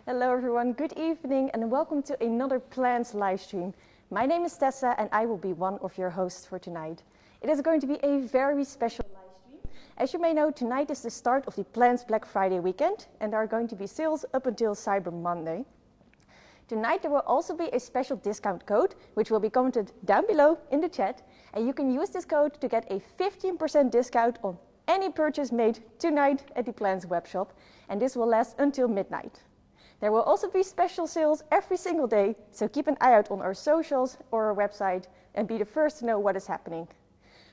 Hello everyone, good evening and welcome to another Plants live stream. My name is Tessa and I will be one of your hosts for tonight. It is going to be a very special live stream. As you may know, tonight is the start of the Plants Black Friday weekend and there are going to be sales up until Cyber Monday. Tonight there will also be a special discount code which will be commented down below in the chat, and you can use this code to get a 15% discount on any purchase made tonight at the Plants webshop, and this will last until midnight. There will also be special sales every single day, so keep an eye out on our socials or our website and be the first to know what is happening.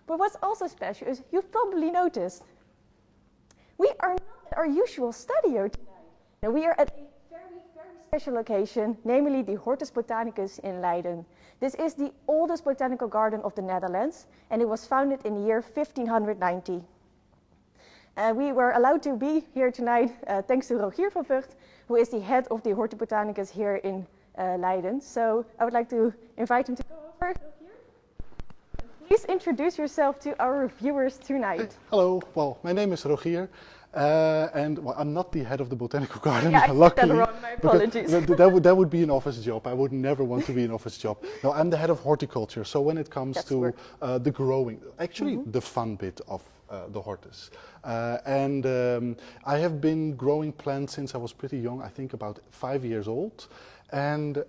But what's also special is you've probably noticed we are not at our usual studio tonight. Now we are at a very special location, namely the Hortus Botanicus in Leiden. This is the oldest botanical garden of the Netherlands and it was founded in the year 1590. We were allowed to be here tonight thanks to Rogier van Vugt, who is the head of the Hortus Botanicus here in Leiden. So I would like to invite him to go over. Rogier, please introduce yourself to our viewers tonight. Hello, well, my name is Rogier. And well, I'm not the head of the botanical garden, yeah, luckily. Wrong, my apologies. That would be an office job. I would never want to be an office job. No, I'm the head of horticulture. So when it comes to the growing, actually the fun bit of the hortus. I have been growing plants since I was pretty young, I think about 5 years old. And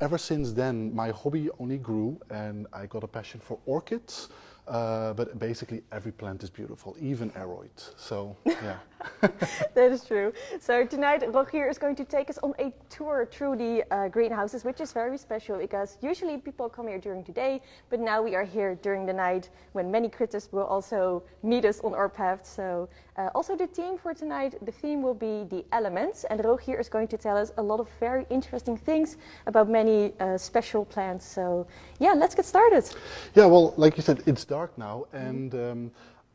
ever since then, my hobby only grew and I got a passion for orchids. But basically every plant is beautiful, even aroid. So, yeah. That is true. So tonight Rogier is going to take us on a tour through the greenhouses, which is very special because usually people come here during the day, but now we are here during the night when many critters will also meet us on our path. So also the theme for tonight, the theme will be the elements, and Rogier is going to tell us a lot of very interesting things about many special plants. So yeah, let's get started. Yeah, well, like you said, it's dark now, and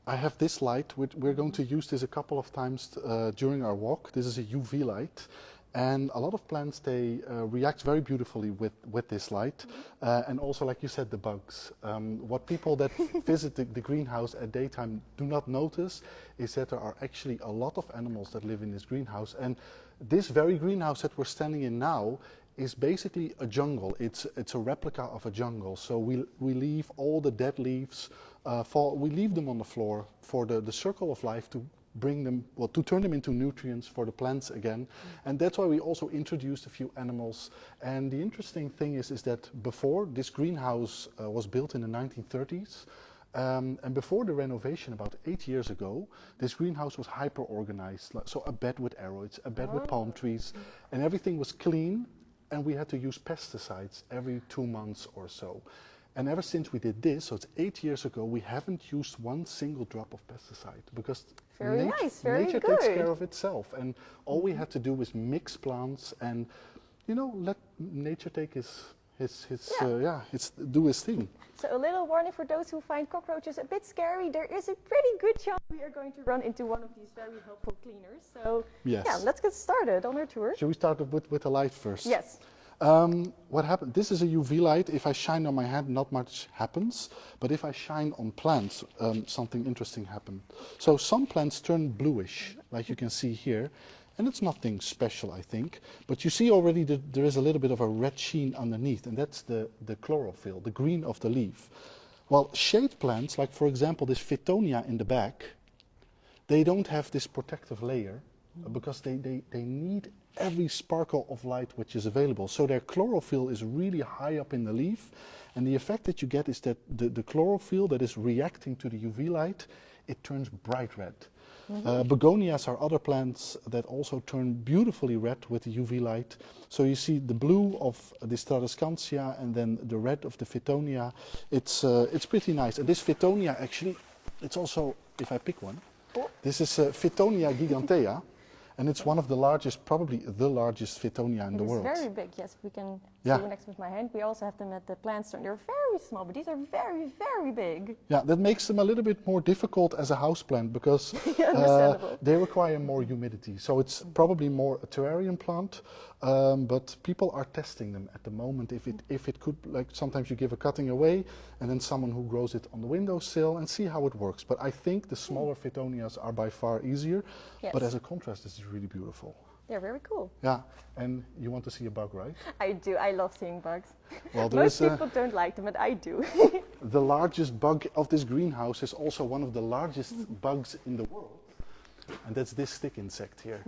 I have this light. We're going to use this a couple of times during our walk. This is a UV light, and a lot of plants, they react very beautifully with this light, and also, like you said, the bugs. What people that visit the greenhouse at daytime do not notice is that there are actually a lot of animals that live in this greenhouse, and this very greenhouse that we're standing in now is basically a jungle. It's a replica of a jungle. So we leave all the dead leaves, we leave them on the floor for the circle of life to bring them, well, to turn them into nutrients for the plants again. And that's why we also introduced a few animals. And the interesting thing is that before, this greenhouse was built in the 1930s. And before the renovation, about 8 years ago, this greenhouse was hyper-organized. So a bed with aroids, a bed with palm trees, and everything was clean. And we had to use pesticides every 2 months or so. And ever since we did this, so it's 8 years ago, we haven't used one single drop of pesticide because nature takes care of itself. And all we had to do was mix plants and, you know, let nature take do his thing. So a little warning for those who find cockroaches a bit scary, there is a pretty good chance we are going to run into one of these very helpful cleaners. So yeah, let's get started on our tour. Should we start with the light first? Yes. What happened? This is a UV light. If I shine on my hand, not much happens. But if I shine on plants, something interesting happens. So some plants turn bluish, like you can see here. And it's nothing special, I think. But you see already that there is a little bit of a red sheen underneath, and that's the chlorophyll, the green of the leaf. Well, shade plants, like for example this Fittonia in the back, they don't have this protective layer because they need every sparkle of light which is available. So their chlorophyll is really high up in the leaf, and the effect that you get is that the chlorophyll that is reacting to the UV light, it turns bright red. Begonias are other plants that also turn beautifully red with the UV light. So you see the blue of the Stratoscantia and then the red of the Fittonia. It's pretty nice. And this Fittonia actually, it's also, if I pick one, this is Fittonia gigantea, and it's one of the largest, probably the largest Fittonia in the world. It's very big, yes. We can Yeah. See next with my hand. We also have them at the plant store. They're very small, but these are very, very big. Yeah, that makes them a little bit more difficult as a houseplant because Understandable. they require more humidity. So it's probably more a terrarium plant, but people are testing them at the moment. If it could, like sometimes you give a cutting away and then someone who grows it on the windowsill and see how it works. But I think the smaller Phytonias are by far easier, Yes. but as a contrast, this is really beautiful. They're very cool. Yeah, and you want to see a bug, right? I do. I love seeing bugs. Well, there Most is people don't like them, but I do. the largest bug of this greenhouse is also one of the largest bugs in the world, and that's this stick insect here.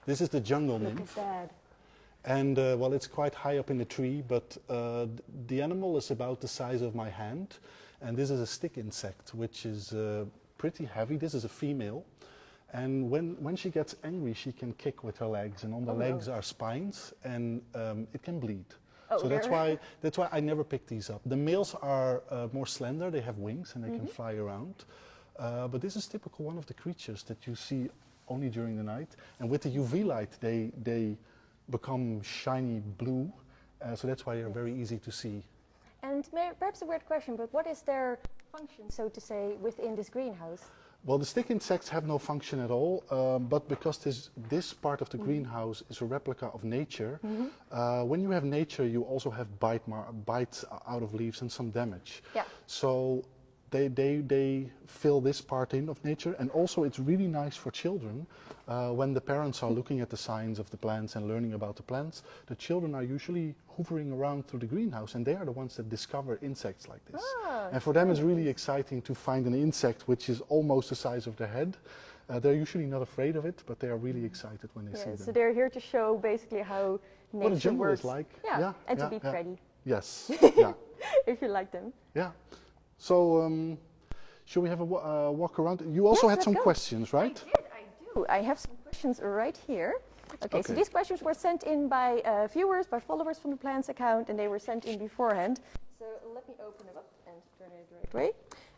This is the jungle Look nymph, at that. and well, it's quite high up in the tree, but the animal is about the size of my hand, and this is a stick insect, which is pretty heavy. This is a female. And when she gets angry, she can kick with her legs, and on the legs are spines, and it can bleed. Oh, so that's why I never pick these up. The males are more slender; they have wings and they can fly around. But this is typical one of the creatures that you see only during the night. And with the UV light, they become shiny blue. So that's why they're very easy to see. And perhaps a weird question, but what is their function, so to say, within this greenhouse? Well, the stick insects have no function at all, but because this part of the greenhouse is a replica of nature, when you have nature, you also have bites out of leaves and some damage. Yeah. So they fill this part in of nature, and also it's really nice for children when the parents are looking at the signs of the plants and learning about the plants. The children are usually hovering around through the greenhouse, and they are the ones that discover insects like this. Ah, and for them it's really exciting to find an insect which is almost the size of their head. They're usually not afraid of it, but they are really excited when they see them. So they're here to show basically how nature What a jungle works. is like. Yeah, and to be pretty, Yes, yeah. if you like them. Yeah. So, should we have a walk around? You also had Let's some go. questions, right? I do. I have some questions right here. Okay, so Okay. these questions were sent in by viewers, by followers from the Plants account, and they were sent in beforehand. So let me open them up and turn it the right way.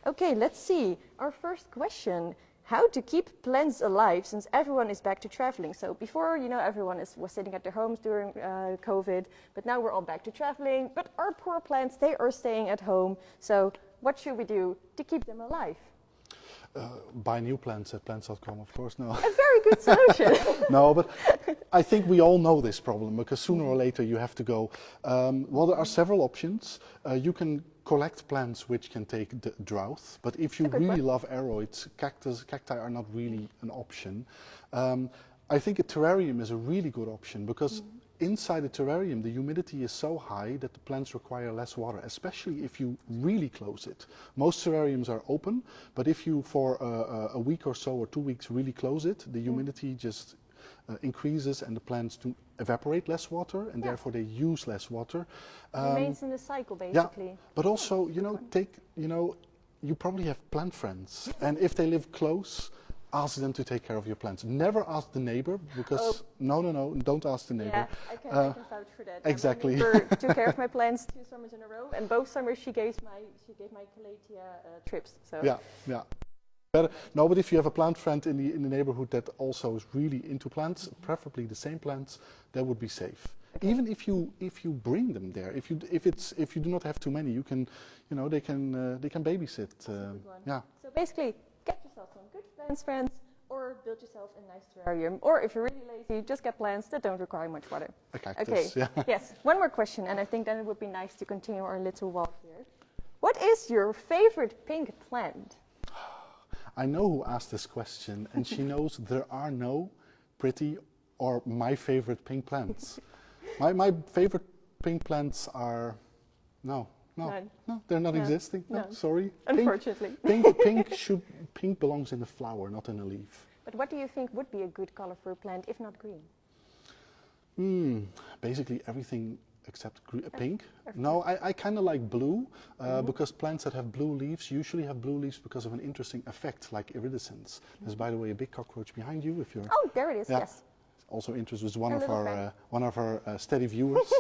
Okay, let's see. Our first question. How to keep plants alive since everyone is back to traveling? So before, everyone was sitting at their homes during COVID, but now we're all back to traveling. But our poor plants, they are staying at home. So what should we do to keep them alive? Buy new plants at plants.com, of course. No. A very good solution. No, but I think we all know this problem because sooner or later you have to go. Well, there are several options. You can collect plants which can take the drought, but if you really love aeroids, cacti are not really an option. I think a terrarium is a really good option because inside a terrarium the humidity is so high that the plants require less water, especially if you really close it. Most terrariums are open, but if you for a week or so or 2 weeks really close it, the humidity just increases and the plants do evaporate less water and therefore they use less water. Remains in the cycle basically. Yeah, but also, you probably have plant friends, and if they live close, ask them to take care of your plants. Never ask the neighbor because no, don't ask the neighbor. Yeah, I can vouch for that. Exactly. My neighbor took care of my plants 2 summers in a row, and both summers she gave my calathea trips. So Yeah. Better. No, but if you have a plant friend in the neighborhood that also is really into plants, preferably the same plants, that would be safe. Okay. Even if you bring them there, if you do not have too many, you can, they can babysit. Yeah. So basically, get yourself some good plants friends, or build yourself a nice terrarium. Or if you're really lazy, just get plants that don't require much water. A cactus. Okay. Yeah. Yes. One more question, and I think then it would be nice to continue our little walk here. What is your favorite pink plant? I know who asked this question, and she knows there are no pretty or my favorite pink plants. My favorite pink plants are no, they're not existing. No, sorry. Unfortunately. Pink belongs in the flower, not in a leaf. But what do you think would be a good color for a plant, if not green? Basically everything except pink. No, I kind of like blue because plants that have blue leaves usually have blue leaves because of an interesting effect like iridescence. There's, by the way, a big cockroach behind you. If you're oh, there it is. Yeah. Yes. Also interested was one of our steady viewers.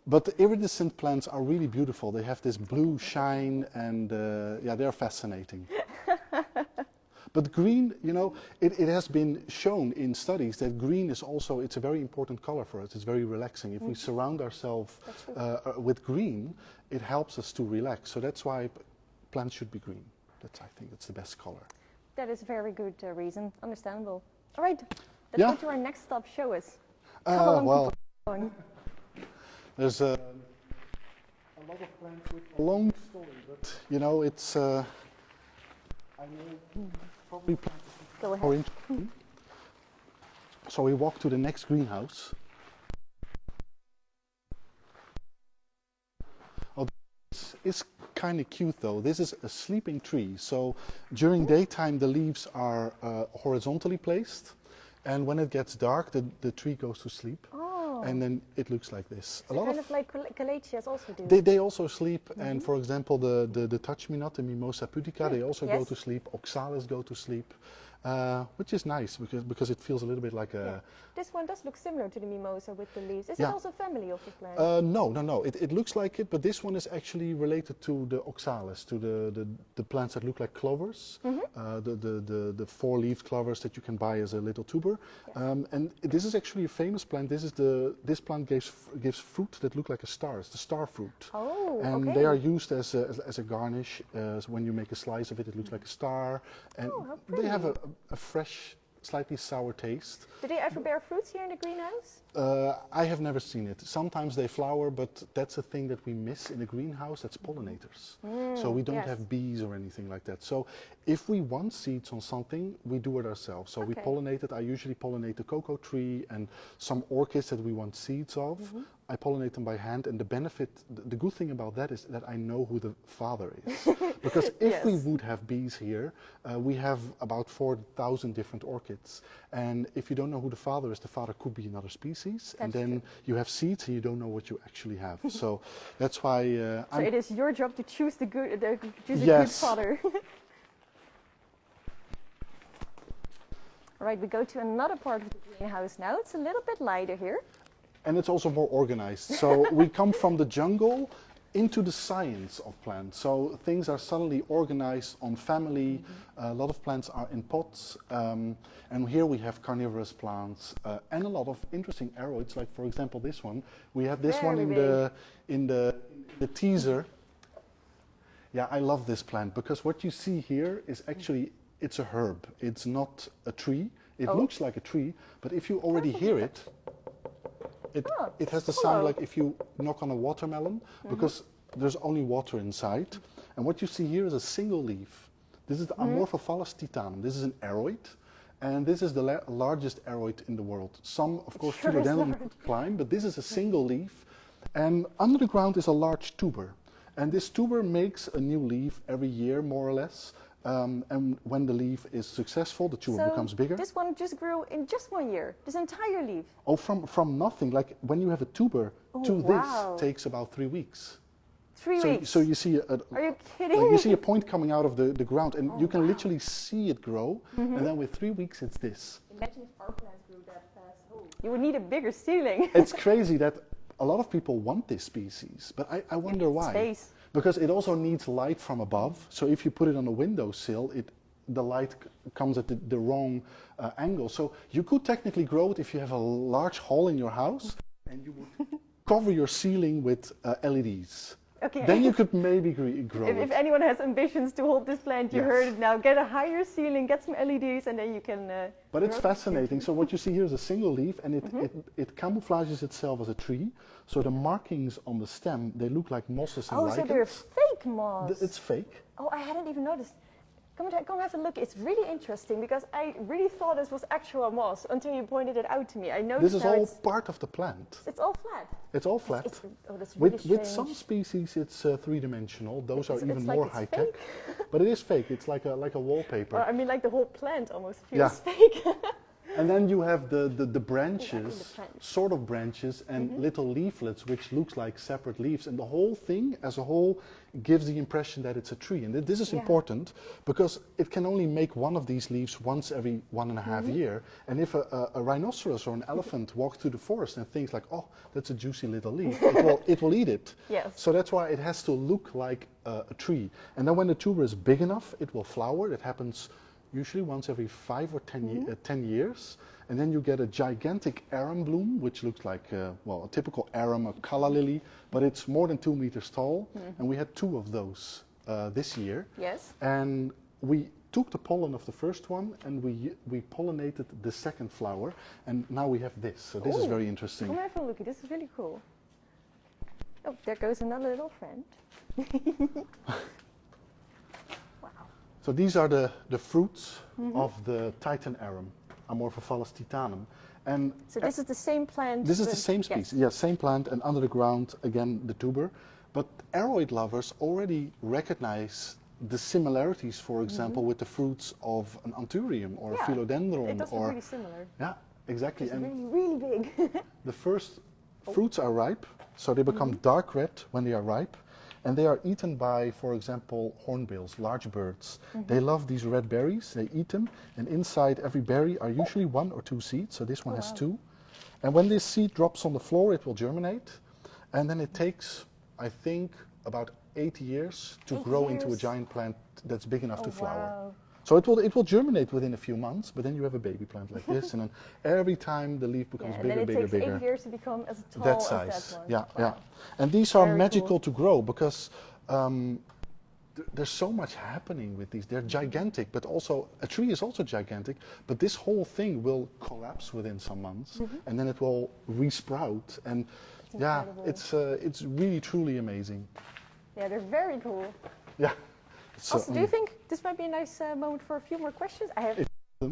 But the iridescent plants are really beautiful. They have this blue shine, and they're fascinating. But green, you know, it has been shown in studies that green is also, it's a very important color for us. It's very relaxing. If we surround ourselves with green, it helps us to relax. So that's why plants should be green. I think that's the best color. That is a very good reason. Understandable. All right, let's go to our next stop. Show us. How long well, people are going? there's a lot of plants with a long story, but you know, it's, I know probably plants Go ahead. more interesting. So we walk to the next greenhouse. Oh, this is kind of cute though. This is a sleeping tree. So during daytime the leaves are horizontally placed, and when it gets dark the tree goes to sleep. And then it looks like this. So kind of like calatheas also do. They also sleep, and for example the touch-me-not, the Mimosa pudica, they also go to sleep. Oxalis go to sleep, which is nice because it feels a little bit like a... This one does look similar to the mimosa with the leaves. Is it also a family of the plant? No. It looks like it, but this one is actually related to the oxalis, to the plants that look like clovers, the four-leaved clovers that you can buy as a little tuber. And this is actually a famous plant. This plant gives fruit that look like a star. It's the star fruit. Oh, and they are used as a garnish. So when you make a slice of it, it looks like a star. And they have a fresh, slightly sour taste. Do they ever bear fruits here in the greenhouse? I have never seen it. Sometimes they flower, but that's a thing that we miss in a greenhouse. That's pollinators. So we don't have bees or anything like that. So if we want seeds on something, we do it ourselves. So we pollinate it. I usually pollinate the cocoa tree and some orchids that we want seeds of. I pollinate them by hand, and the benefit, the good thing about that is that I know who the father is. Because if we would have bees here, we have about 4,000 different orchids. And if you don't know who the father could be another species. And then you have seeds and you don't know what you actually have. So that's why... so it is your job to choose a good father. All right, we go to another part of the greenhouse now. It's a little bit lighter here. And it's also more organized. So we come from the jungle into the science of plants. So things are suddenly organized on family. A lot of plants are in pots. And here we have carnivorous plants and a lot of interesting aroids. Like for example, this one. We have this one in the teaser. Yeah, I love this plant because what you see here is actually, it's a herb. It's not a tree. It looks like a tree, but if you already hear it, it has the sound like if you knock on a watermelon, because there's only water inside. And what you see here is a single leaf. This is the Amorphophallus titanum. This is an aroid, and this is the largest aroid in the world. Some, of course, philodendron could climb, but this is a single leaf. And under the ground is a large tuber. And this tuber makes a new leaf every year, more or less. And when the leaf is successful, the tuber becomes bigger. This one just grew in just 1 year, this entire leaf? Oh, from nothing. Like when you have a tuber this takes about 3 weeks. 3 weeks? So you see Are you kidding? Like you see a point coming out of the ground, and you can literally see it grow, and then with 3 weeks it's this. Imagine if our plants grew that fast. You would need a bigger ceiling. It's crazy that a lot of people want this species, but I wonder why. Space. Because it also needs light from above. So if you put it on a windowsill, the light comes at the wrong angle. So you could technically grow it if you have a large hall in your house and you would cover your ceiling with LEDs. Okay. Then you could maybe grow it. If anyone has ambitions to hold this plant, you heard it now. Get a higher ceiling, get some LEDs, and then you can... but it's fascinating. So what you see here is a single leaf, and it camouflages itself as a tree. So the markings on the stem, they look like mosses and lichens. So they're fake moss. It's fake. Oh, I hadn't even noticed. Come have a look. It's really interesting because I really thought this was actual moss until you pointed it out to me. I noticed this is all part of the plant. It's all flat. It's all flat. That's really with some species, it's three-dimensional. Those are even more high-tech. But it is fake. It's like a wallpaper. Well, I mean, like the whole plant almost feels fake. And then you have the branches, sort of branches, and little leaflets, which looks like separate leaves. And the whole thing as a whole gives the impression that it's a tree. And this is important because it can only make one of these leaves once every 1.5 years. And if a rhinoceros or an elephant walks through the forest and thinks like, oh, that's a juicy little leaf, it will eat it. Yes. So that's why it has to look like a tree. And then when the tuber is big enough, it will flower. It happens usually once every 5 or 10 years. And then you get a gigantic arum bloom, which looks like, well, a typical arum, a calla lily, but it's more than 2 meters tall. And we had 2 of those this year. Yes. And we took the pollen of the first one and we pollinated the second flower. And now we have this. So this is very interesting. Come have a look. This is really cool. Oh, there goes another little friend. Wow. So these are the fruits of the Titan arum, Amorphophallus titanum. And so this is the same plant? This is the same species, yes, same plant, and under the ground, again, the tuber. But aroid lovers already recognize the similarities, for example, with the fruits of an anthurium or a philodendron. It does look really similar. Yeah, exactly. It's really, really big. The first fruits are ripe, so they become dark red when they are ripe. And they are eaten by, for example, hornbills, large birds. They love these red berries, they eat them, and inside every berry are usually 1 or 2 seeds, so this one has 2. And when this seed drops on the floor, it will germinate, and then it takes, I think, about 8 years to grow into a giant plant that's big enough to flower. Wow. So it will germinate within a few months, but then you have a baby plant like this, and then every time the leaf becomes bigger, bigger, bigger. And then it takes 8 years to become as tall That as size, that one. yeah, Wow. yeah. And these are Very magical cool. to grow because there's so much happening with these. They're gigantic, but also a tree is also gigantic. But this whole thing will collapse within some months, and then it will resprout. And yeah, it's really truly amazing. Yeah, they're very cool. Yeah. So, Also, do you think this might be a nice moment for a few more questions? I have a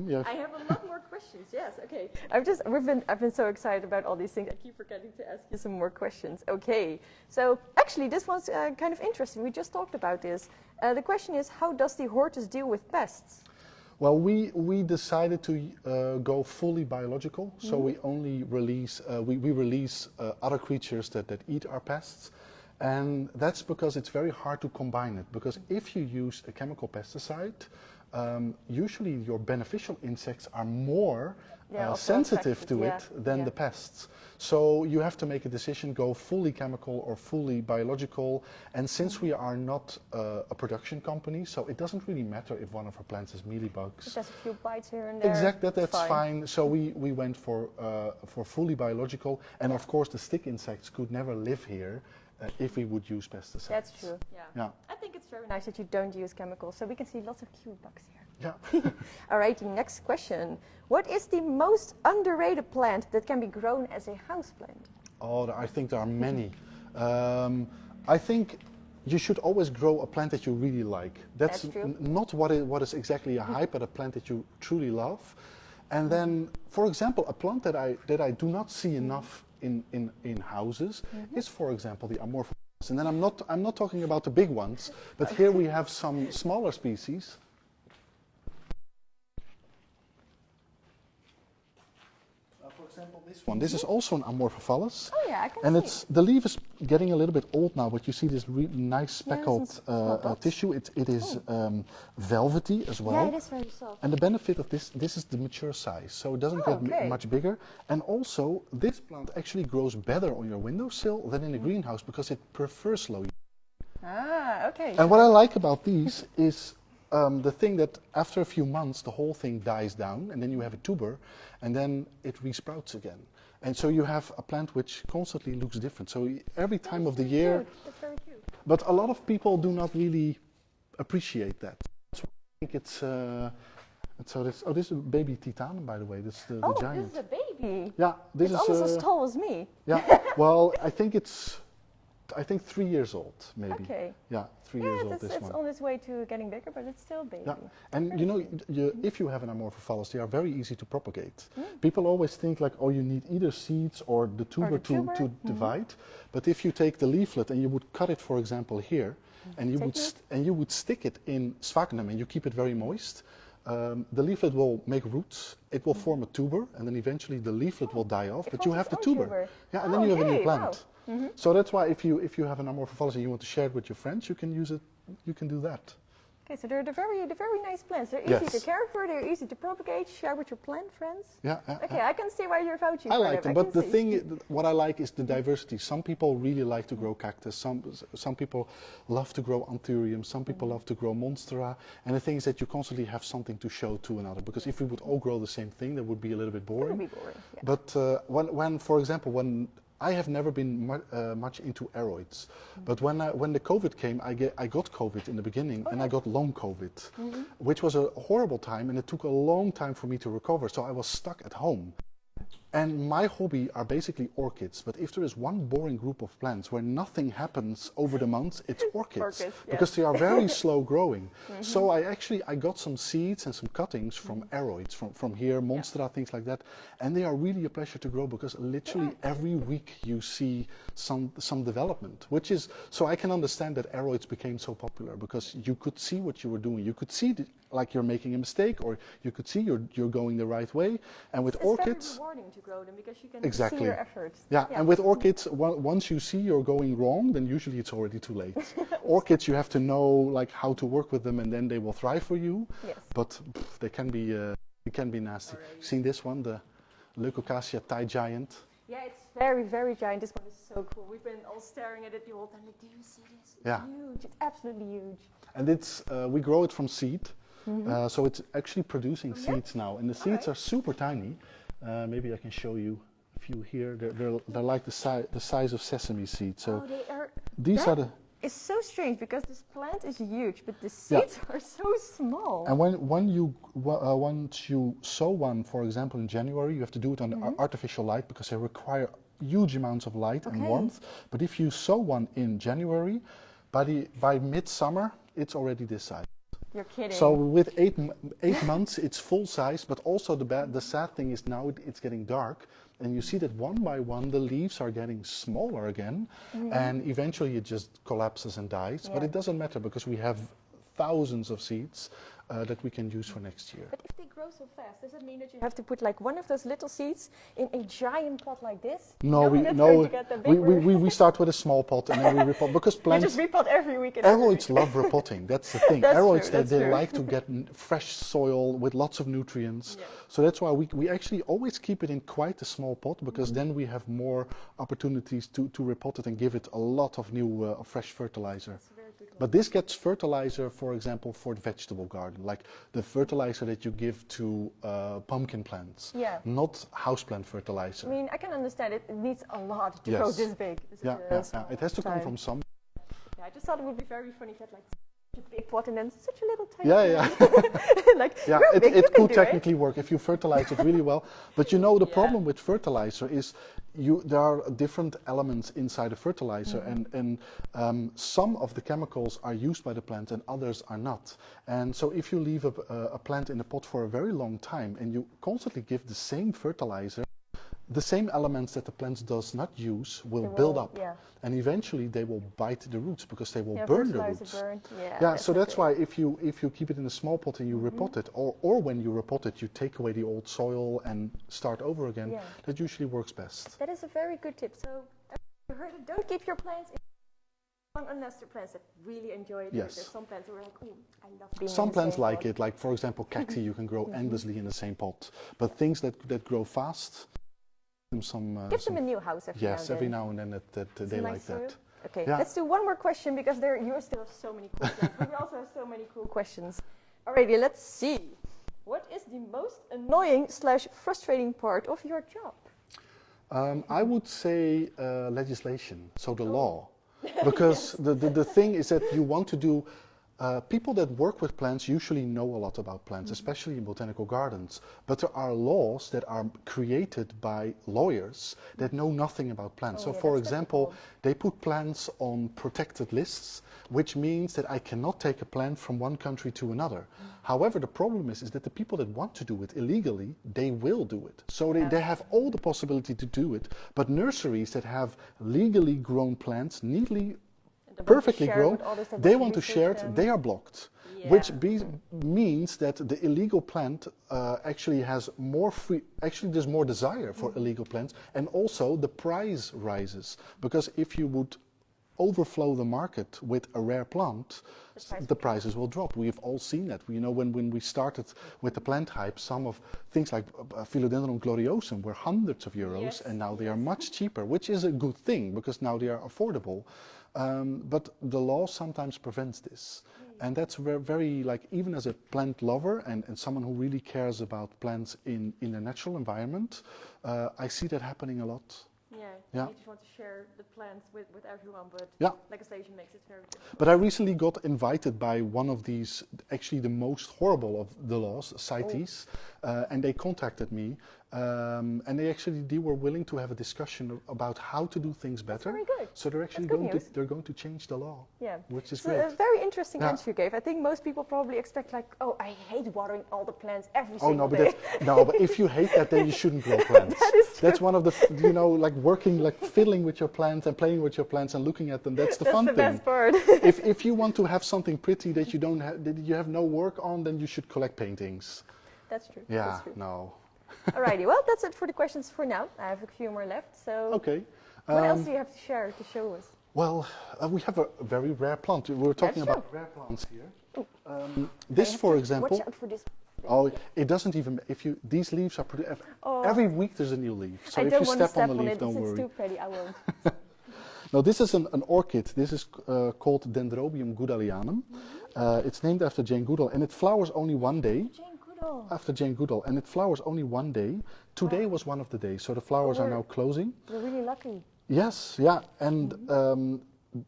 lot more questions. Yes. Okay. I've been so excited about all these things. I keep forgetting to ask you some more questions. Okay. So actually, this one's kind of interesting. We just talked about this. The question is, how does the hortus deal with pests? Well, we decided to go fully biological. So we only release we release other creatures that eat our pests. And that's because it's very hard to combine it. Because if you use a chemical pesticide, usually your beneficial insects are more sensitive to it than the pests. So you have to make a decision, go fully chemical or fully biological. And since we are not a production company, so it doesn't really matter if one of our plants has mealybugs. It has a few bites here and there. Exactly, that's fine. So we went for fully biological. And of course the stick insects could never live here. If we would use pesticides. That's true, yeah. I think it's very nice that you don't use chemicals, so we can see lots of cute bugs here. Yeah. Alrighty, next question. What is the most underrated plant that can be grown as a houseplant? Oh, I think there are many. I think you should always grow a plant that you really like. That's true. Not what is exactly a hype, but a plant that you truly love. And then, for example, a plant that I do not see enough in houses is, for example, the Amorphophallus. And then I'm not talking about the big ones, but here we have some smaller species. For example, this one. This is also an Amorphophallus. Oh yeah, I can and see. the leaf is getting a little bit old now, but you see this really nice speckled tissue. It is velvety as well. Yeah, it is very soft. And the benefit of this is the mature size, so it doesn't get much bigger. And also, this plant actually grows better on your windowsill than in a greenhouse because it prefers low. Ah, okay. And what I like about these is the thing that after a few months, the whole thing dies down, and then you have a tuber, and then it resprouts again. And so you have a plant which constantly looks different. So every time of the year. That's very cute. But a lot of people do not really appreciate that. So I think it's. This is a baby titanum, by the way. This is the giant. This is a baby. Yeah, this it's is almost as tall as me. Yeah. Well, I think 3 years old, maybe. Okay. Yeah, 3 years old. This it's one. on its way to getting bigger, but it's still a baby. Yeah, and you know, if you have an Amorphophallus, they are very easy to propagate. People always think like, oh, you need either seeds or the tuber, to divide. But if you take the leaflet and you would cut it, for example, here, and you would stick it in sphagnum and you keep it very moist, the leaflet will make roots. It will form a tuber, and then eventually the leaflet will die off. But you have the tuber. Yeah, and then you have a new plant. Wow. So that's why if you have an Amorphophallus and you want to share it with your friends, you can use it. You can do that. Okay, so they're the very nice plants. They're easy Yes. to care for, they're easy to propagate, share with your plant friends. Yeah. Okay, I can see why you're vouching I for like them. them, I but can the see. thing, what I like is the diversity. Some people really like to grow cactus. Some people love to grow anthurium. Some people love to grow monstera. And the thing is that you constantly have something to show to another. Because if we would all grow the same thing, that would be a little bit That would boring. be boring. Yeah. But when, for example, when I have never been much into aeroids, but when the COVID came, I got COVID in the beginning, and I got long COVID, which was a horrible time, and it took a long time for me to recover. So I was stuck at home. And my hobby are basically orchids, but if there is one boring group of plants where nothing happens over the months, it's orchids, because they are very slow growing. So I got some seeds and some cuttings from aeroids, from here, monstera, things like that, and they are really a pleasure to grow because literally every week you see some development, which is, so I can understand that aeroids became so popular because you could see what you were doing, you could see like you're making a mistake, or you could see you're going the right way, and with orchids, it's very rewarding to grow them because you can exactly see your efforts. Yeah, and with orchids, once you see you're going wrong, then usually it's already too late. Orchids, you have to know like how to work with them, and then they will thrive for you. Yes. But they can be nasty. You've seen this one, the Leucocasia Thai giant. Yeah, it's very giant. This one is so cool. We've been all staring at it the whole time. Like, do you see this? It's huge. It's absolutely huge. And it's we grow it from seed, so it's actually producing seeds now, and the seeds are super tiny. Maybe I can show you a few here. They're like the size of sesame seeds. So they are. these are the. It's so strange because this plant is huge, but the seeds are so small. And once you sow one, for example, in January, you have to do it under artificial light because they require huge amounts of light and warmth. But if you sow one in January, by midsummer, it's already this size. You're kidding. So with 8 months, it's full size. But also the sad thing is now it's getting dark, and you see that one by one the leaves are getting smaller again, and eventually it just collapses and dies. But it doesn't matter because we have thousands of seeds that we can use for next year. But if they grow so fast, does it mean that you have to put like one of those little seeds in a giant pot like this? No, we start with a small pot and then we repot because plants. You just repot every week. Aeroids love repotting. That's the thing. That's Aeroids true, they like to get fresh soil with lots of nutrients. Yeah. So that's why we actually always keep it in quite a small pot because then we have more opportunities to repot it and give it a lot of new fresh fertilizer. But this gets fertilizer, for example, for the vegetable garden, like the fertilizer that you give to pumpkin plants, not houseplant fertilizer. I mean, I can understand it. It needs a lot to grow this big. It has to come from some. Yeah, I just thought it would be very funny if you had like such a big pot and then such a little tiny. It could technically work if you fertilize it really well. But you know the problem with fertilizer is there are different elements inside a fertilizer, and some of the chemicals are used by the plant and others are not. And so if you leave a plant in a pot for a very long time and you constantly give the same fertilizer, the same elements that the plant does not use will build up, and eventually they will bite the roots because they will burn the roots. So that's why if you keep it in a small pot and you repot it, or when you repot it, you take away the old soil and start over again. That usually works best. That is a very good tip. So you heard it. Don't keep your plants in unless they're plants that really enjoy it. Yes. There's some plants who are like, ooh, I love being Some in the plants same like pot. it, like for example cacti, you can grow endlessly in the same pot. But things that grow fast. Give them a new house every now and then that they like that. Okay, let's do one more question because you still have so many cool plants. We also have so many cool questions. Alrighty, let's see. What is the most annoying / frustrating part of your job? I would say legislation, so the law. Because the thing is that you want to do. People that work with plants usually know a lot about plants, especially in botanical gardens. But there are laws that are created by lawyers that know nothing about plants. So for example, they put plants on protected lists, which means that I cannot take a plant from one country to another. However, the problem is that the people that want to do it illegally, they will do it. So they have all the possibility to do it. But nurseries that have legally grown plants, neatly perfectly grown, they want to share it, they are blocked, which means that the illegal plant actually has more there's more desire for illegal plants, and also the price rises, because if you would overflow the market with a rare plant, the prices will drop. We've all seen that. You know, when we started with the plant hype, some of things like Philodendron gloriosum were hundreds of euros, Yes. and now they are much cheaper, which is a good thing because now they are affordable. But the law sometimes prevents this. And that's very, like, even as a plant lover and someone who really cares about plants in a natural environment, I see that happening a lot. Yeah, you just want to share the plants with everyone, but Yeah. legislation makes it very difficult. But I recently got invited by one of these, actually the most horrible of the laws, CITES, and they contacted me, and they were willing to have a discussion about how to do things better. Very good. So they're actually That's going to change the law. Yeah, which is so great. a very interesting Yeah. answer you gave. I think most people probably expect like, oh, I hate watering all the plants every Oh single no, day. but if you hate that, then you shouldn't grow plants. That is true. That's one of the, like working, like fiddling with your plants and playing with your plants and looking at them. That's the fun That's the thing. best part. If you want to have something pretty that you have no work on, then you should collect paintings. That's true. Yeah, That's true. no. Alrighty, well, that's it for the questions for now. I have a few more left. So, Okay. what else do you have to share to show us? Well, we have a very rare plant. We were talking That's about rare plants here. This, for example. Watch out for this. Oh, it doesn't even. These leaves are every week there's a new leaf. So I if don't you want to step on the leaf, it. don't It's worry. too pretty. I won't. Now this is an orchid. This is called Dendrobium goodallianum. It's named after Jane Goodall, and it flowers only one day. Jane Goodall. After Jane Goodall, and it flowers only one day. Today was one of the days, so the flowers are now closing. We're really lucky. Yes, yeah, and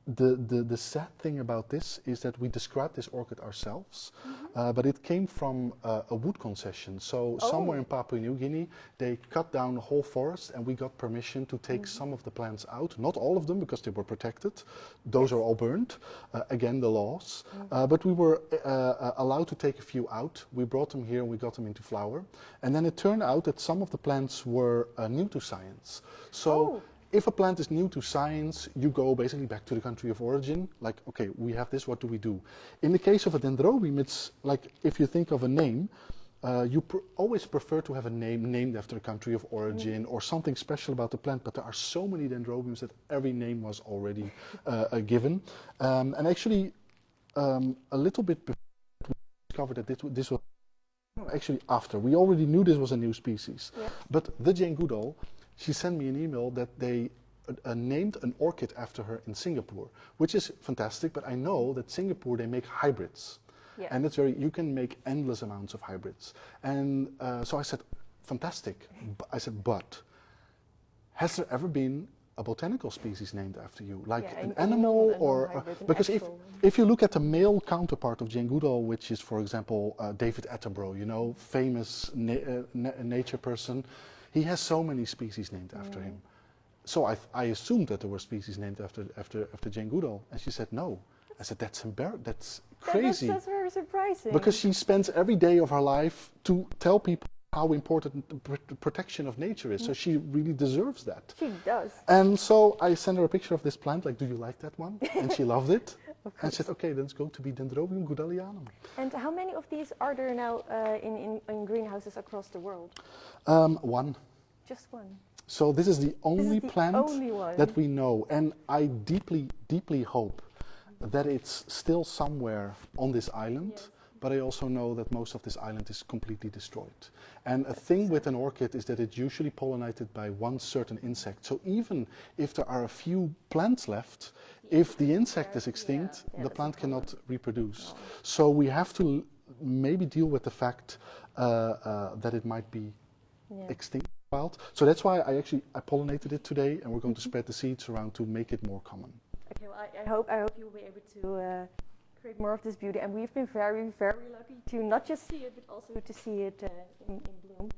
the sad thing about this is that we described this orchid ourselves, but it came from a wood concession. So somewhere in Papua New Guinea, they cut down the whole forest, and we got permission to take some of the plants out. Not all of them, because they were protected. Those are all burned. Again, the laws. But we were allowed to take a few out. We brought them here, and we got them into flower. And then it turned out that some of the plants were new to science. So. If a plant is new to science, you go basically back to the country of origin. Like, okay, we have this, what do we do? In the case of a dendrobium, it's like, if you think of a name, you always prefer to have a name named after a country of origin or something special about the plant, but there are so many dendrobiums that every name was already given. And actually, a little bit before we discovered that this was actually after. We already knew this was a new species. Yeah. But the Jane Goodall, she sent me an email that they named an orchid after her in Singapore, which is fantastic, but I know that Singapore, they make hybrids. Yeah. And it's you can make endless amounts of hybrids. And so I said, fantastic. I said, but has there ever been a botanical species named after you, like an animal or because if you look at the male counterpart of Jane Goodall, which is, for example, David Attenborough, you know, famous nature person, he has so many species named after him. So I assumed that there were species named after Jane Goodall, and she said no. I said that's crazy. That's very surprising. Because she spends every day of her life to tell people how important the protection of nature is. So she really deserves that. She does. And so I sent her a picture of this plant, like, do you like that one? And she loved it. And she said, okay, then it's going to be Dendrobium goodallianum. And how many of these are there now in greenhouses across the world? One. Just one. So this is the only plant one that we know. And I deeply, deeply hope that it's still somewhere on this island. Yes. But I also know that most of this island is completely destroyed. And a thing with an orchid is that it's usually pollinated by one certain insect. So even if there are a few plants left, if the insect is extinct, the plant cannot reproduce. No. So we have to maybe deal with the fact that it might be extinct. So that's why I pollinated it today, and we're going to spread the seeds around to make it more common. Okay, well, I hope you'll be able to create more of this beauty, and we've been very, very lucky to not just see it, but also to see it in bloom.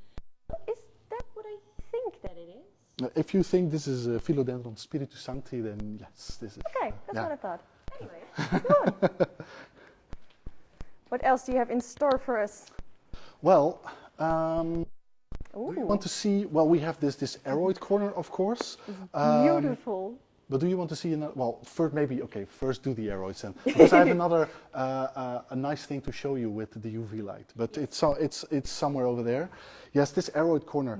Is that what I think that it is? If you think this is Philodendron Spiritus Sancti, then yes, this is. Okay, that's what I thought. Anyway, let's go on. What else do you have in store for us? Well, do you want to see? Well, we have this aeroid corner, of course. Beautiful. But do you want to see another? Well, first do the aeroids then, because I have another a nice thing to show you with the UV light. But it's somewhere over there. Yes, this aeroid corner.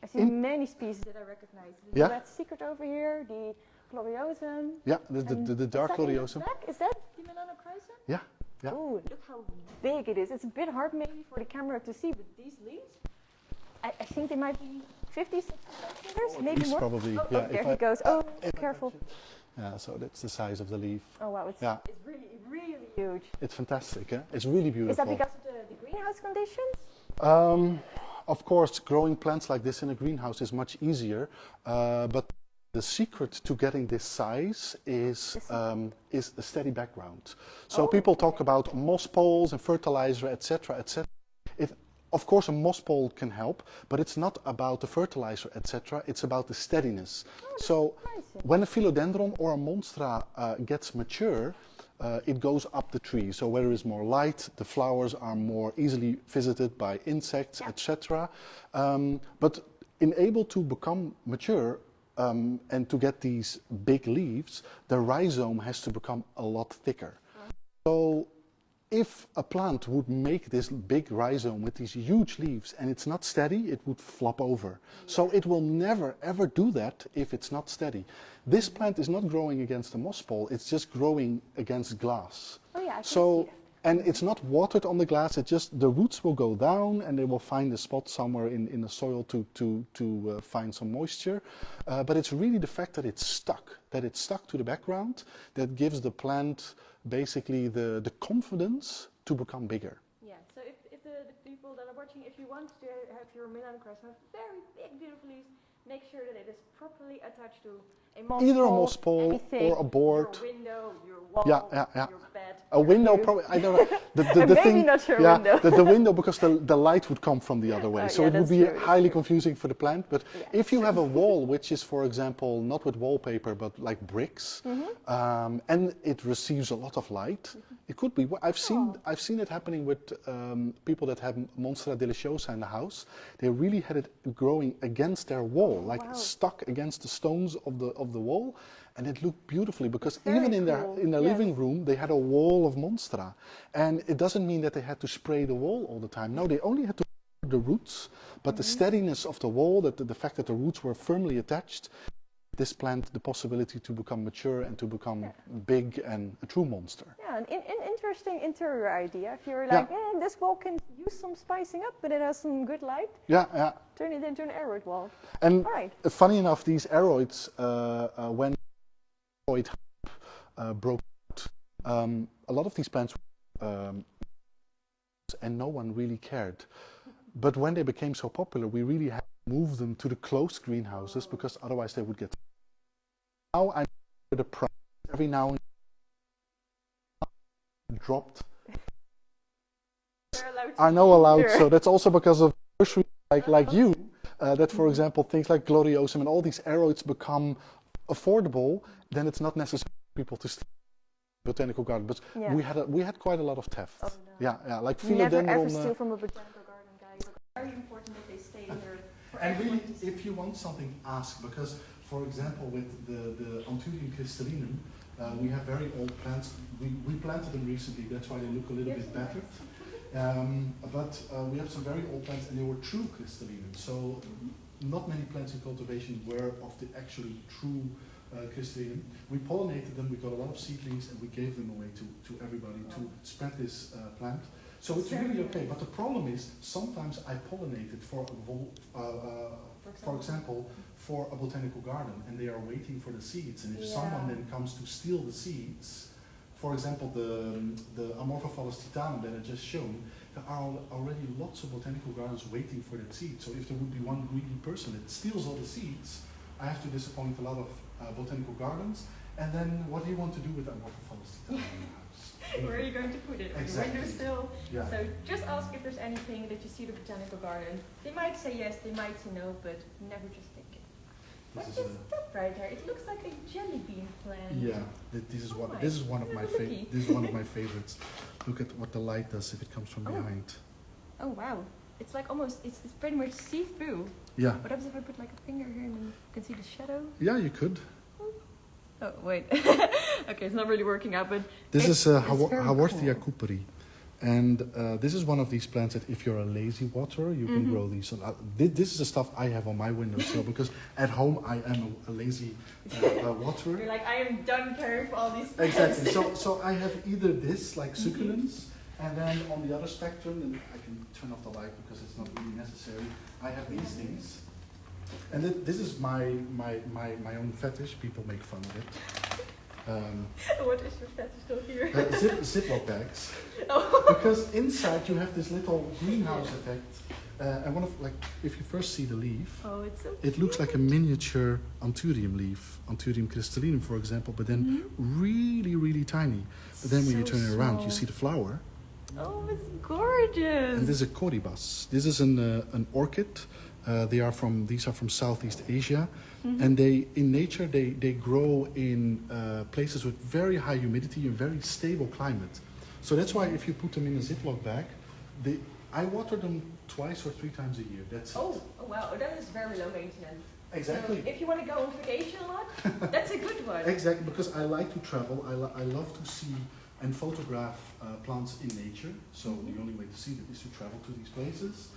I see many species that I recognize. The red secret over here, the gloriosum. Yeah, the dark gloriosum. Is that the melanochrysum? Yeah, yeah. Oh, look how big it is. It's a bit hard maybe for the camera to see, but these leaves, I think they might be 50, 60 centimeters, maybe more. Probably. Oh, Yeah, oh, there he goes. Oh, careful. Yeah, so that's the size of the leaf. Oh wow, it's really, really huge. It's fantastic, eh? It's really beautiful. Is that because of the greenhouse conditions? Of course, growing plants like this in a greenhouse is much easier, but the secret to getting this size is a steady background. So people talk about moss poles and fertilizer, etc., etc. Of course, a moss pole can help, but it's not about the fertilizer, etc. It's about the steadiness. So when a philodendron or a monstra gets mature, it goes up the tree. So where there is more light, the flowers are more easily visited by insects, etc. But in able to become mature and to get these big leaves, the rhizome has to become a lot thicker. So if a plant would make this big rhizome with these huge leaves and it's not steady, it would flop over. So it will never ever do that if it's not steady. This plant is not growing against a moss pole, it's just growing against glass. Oh yeah, I can so see that. and it's not watered on the glass, it just, the roots will go down and they will find a spot somewhere in the soil to find some moisture. But it's really the fact that it's stuck to the background that gives the plant basically the confidence to become bigger. Yeah, so if the people that are watching, if you want to have your melanochrysum have very big, beautiful leaves, make sure that it is properly attached to a moss Either pole, a moss pole anything, or a board. your window, your wall, Yeah. your bed. A window, probably, I don't know. The Maybe thing, not your yeah, window. the window, because the light would come from the other way. So yeah, it would that's be true, highly confusing for the plant. But Yeah, if you have a wall, which is, for example, not with wallpaper, but like bricks, and it receives a lot of light, it could be. I've seen it happening with people that have Monstera deliciosa in the house. They really had it growing against their wall, like stuck against the stones of the wall. And it looked beautifully because even in their living room they had a wall of Monstera, and it doesn't mean that they had to spray the wall all the time. No, they only had to the roots, but the steadiness of the wall, the fact that the roots were firmly attached, this plant the possibility to become mature and to become big and a true monster. Yeah, an interesting interior idea. If you're like, this wall can use some spicing up, but it has some good light. Yeah. Turn it into an aeroid wall. And funny enough, these aeroids, when aeroid broke out, a lot of these plants and no one really cared. But when they became so popular, we really had to move them to the closed greenhouses because otherwise they would get. Now I'm the price every now and then dropped. Are now allowed, so that's also because of nurseries like you, that for example things like gloriosum and all these aeroids become affordable. Then it's not necessary for people to steal botanical garden, but we had quite a lot of theft. Oh, no. Yeah, like philodendron. Never ever steal from a botanical garden, guys. It's very important that they stay in there. And really, if you want something, ask, because for example with the Anthurium crystallinum, we have very old plants. We planted them recently, that's why they look a little bit battered. But we have some very old plants and they were true crystallinum. So not many plants in cultivation were of the actually true crystallinum. We pollinated them, we got a lot of seedlings and we gave them away to everybody to spread this plant. So it's really okay, but the problem is sometimes I pollinated for example, for a botanical garden and they are waiting for the seeds, and if someone then comes to steal the seeds, for example the Amorphophallus titanum that I just shown, there are already lots of botanical gardens waiting for that seed. So if there would be one greedy person that steals all the seeds, I have to disappoint a lot of botanical gardens. And then what do you want to do with Amorphophallus titanum in the house? Where are you going to put it? Exactly. Windowsill? Yeah. So just ask if there's anything that you see the botanical garden. They might say yes, they might say no, but never just take it. What is that right there? It looks like a jelly bean plant. Yeah, this is one of my favorites. Look at what the light does if it comes from behind. Oh wow. It's like almost, it's pretty much see-through. Yeah. What happens if I put like a finger here and you can see the shadow? Yeah, you could. Oh, wait. Okay, it's not really working out, but this is Haworthia cooperi. And this is one of these plants that if you're a lazy waterer, you can grow these. And, this is the stuff I have on my windowsill because at home I am a lazy waterer. You're like, I am done caring for all these plants. Exactly. So I have either this, like succulents, and then on the other spectrum, and I can turn off the light because it's not really necessary, I have these things. And this is my own fetish. People make fun of it. What is your fetish though here? Ziploc bags. Oh. Because inside you have this little greenhouse effect. And one of, like, if you first see the leaf, It's so it looks like a miniature Anthurium leaf, Anthurium crystallinum, for example, but then really, really tiny. But then when you turn it around, you see the flower. Oh, it's gorgeous. And this is a corybus. This is an orchid. These are from Southeast Asia, and in nature they grow in places with very high humidity and very stable climate. So that's why if you put them in a Ziploc bag, I water them 2 or 3 times a year. That's it. Oh wow, that is very low maintenance. Exactly. So if you want to go on vacation a lot, that's a good one. Exactly, because I like to travel. I love to see and photograph plants in nature. So the only way to see them is to travel to these places.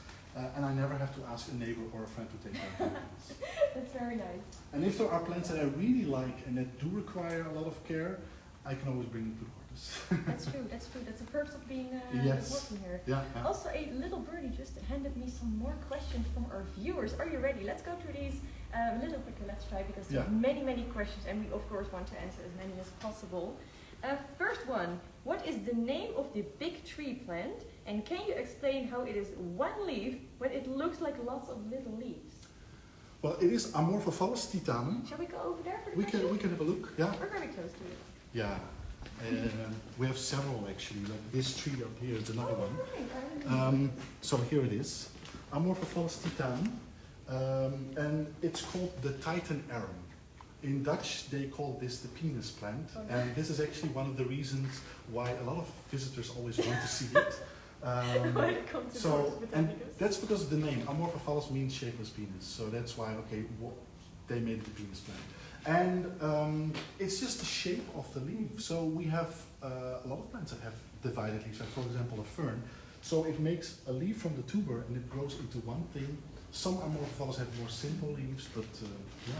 And I never have to ask a neighbor or a friend to take care of plants. That's very nice. And if there are plants that I really like and that do require a lot of care, I can always bring them to Hortus. That's true. That's the perks of being Yes. working here. Yeah. Also, a little birdie just handed me some more questions from our viewers. Are you ready? Let's go through these a little quicker. Let's try because there are many questions, and we of course want to answer as many as possible. First one: what is the name of the big tree plant? And can you explain how it is one leaf when it looks like lots of little leaves? Well, it is Amorphophallus titanum. Shall we go over there for the We question? can have a look. Yeah. We're very close to it. Yeah. We have several actually. Like this tree up here is another one. Right. So here it is, Amorphophallus titanum, and it's called the Titan arum. In Dutch, they call this the penis plant, and this is actually one of the reasons why a lot of visitors always want to see it. And that's because of the name. Amorphophallus means shapeless penis, so that's why they made it the penis plant. And it's just the shape of the leaf. So we have a lot of plants that have divided leaves, like for example a fern. So it makes a leaf from the tuber and it grows into one thing. Some Amorphophallus have more simple leaves, but yeah.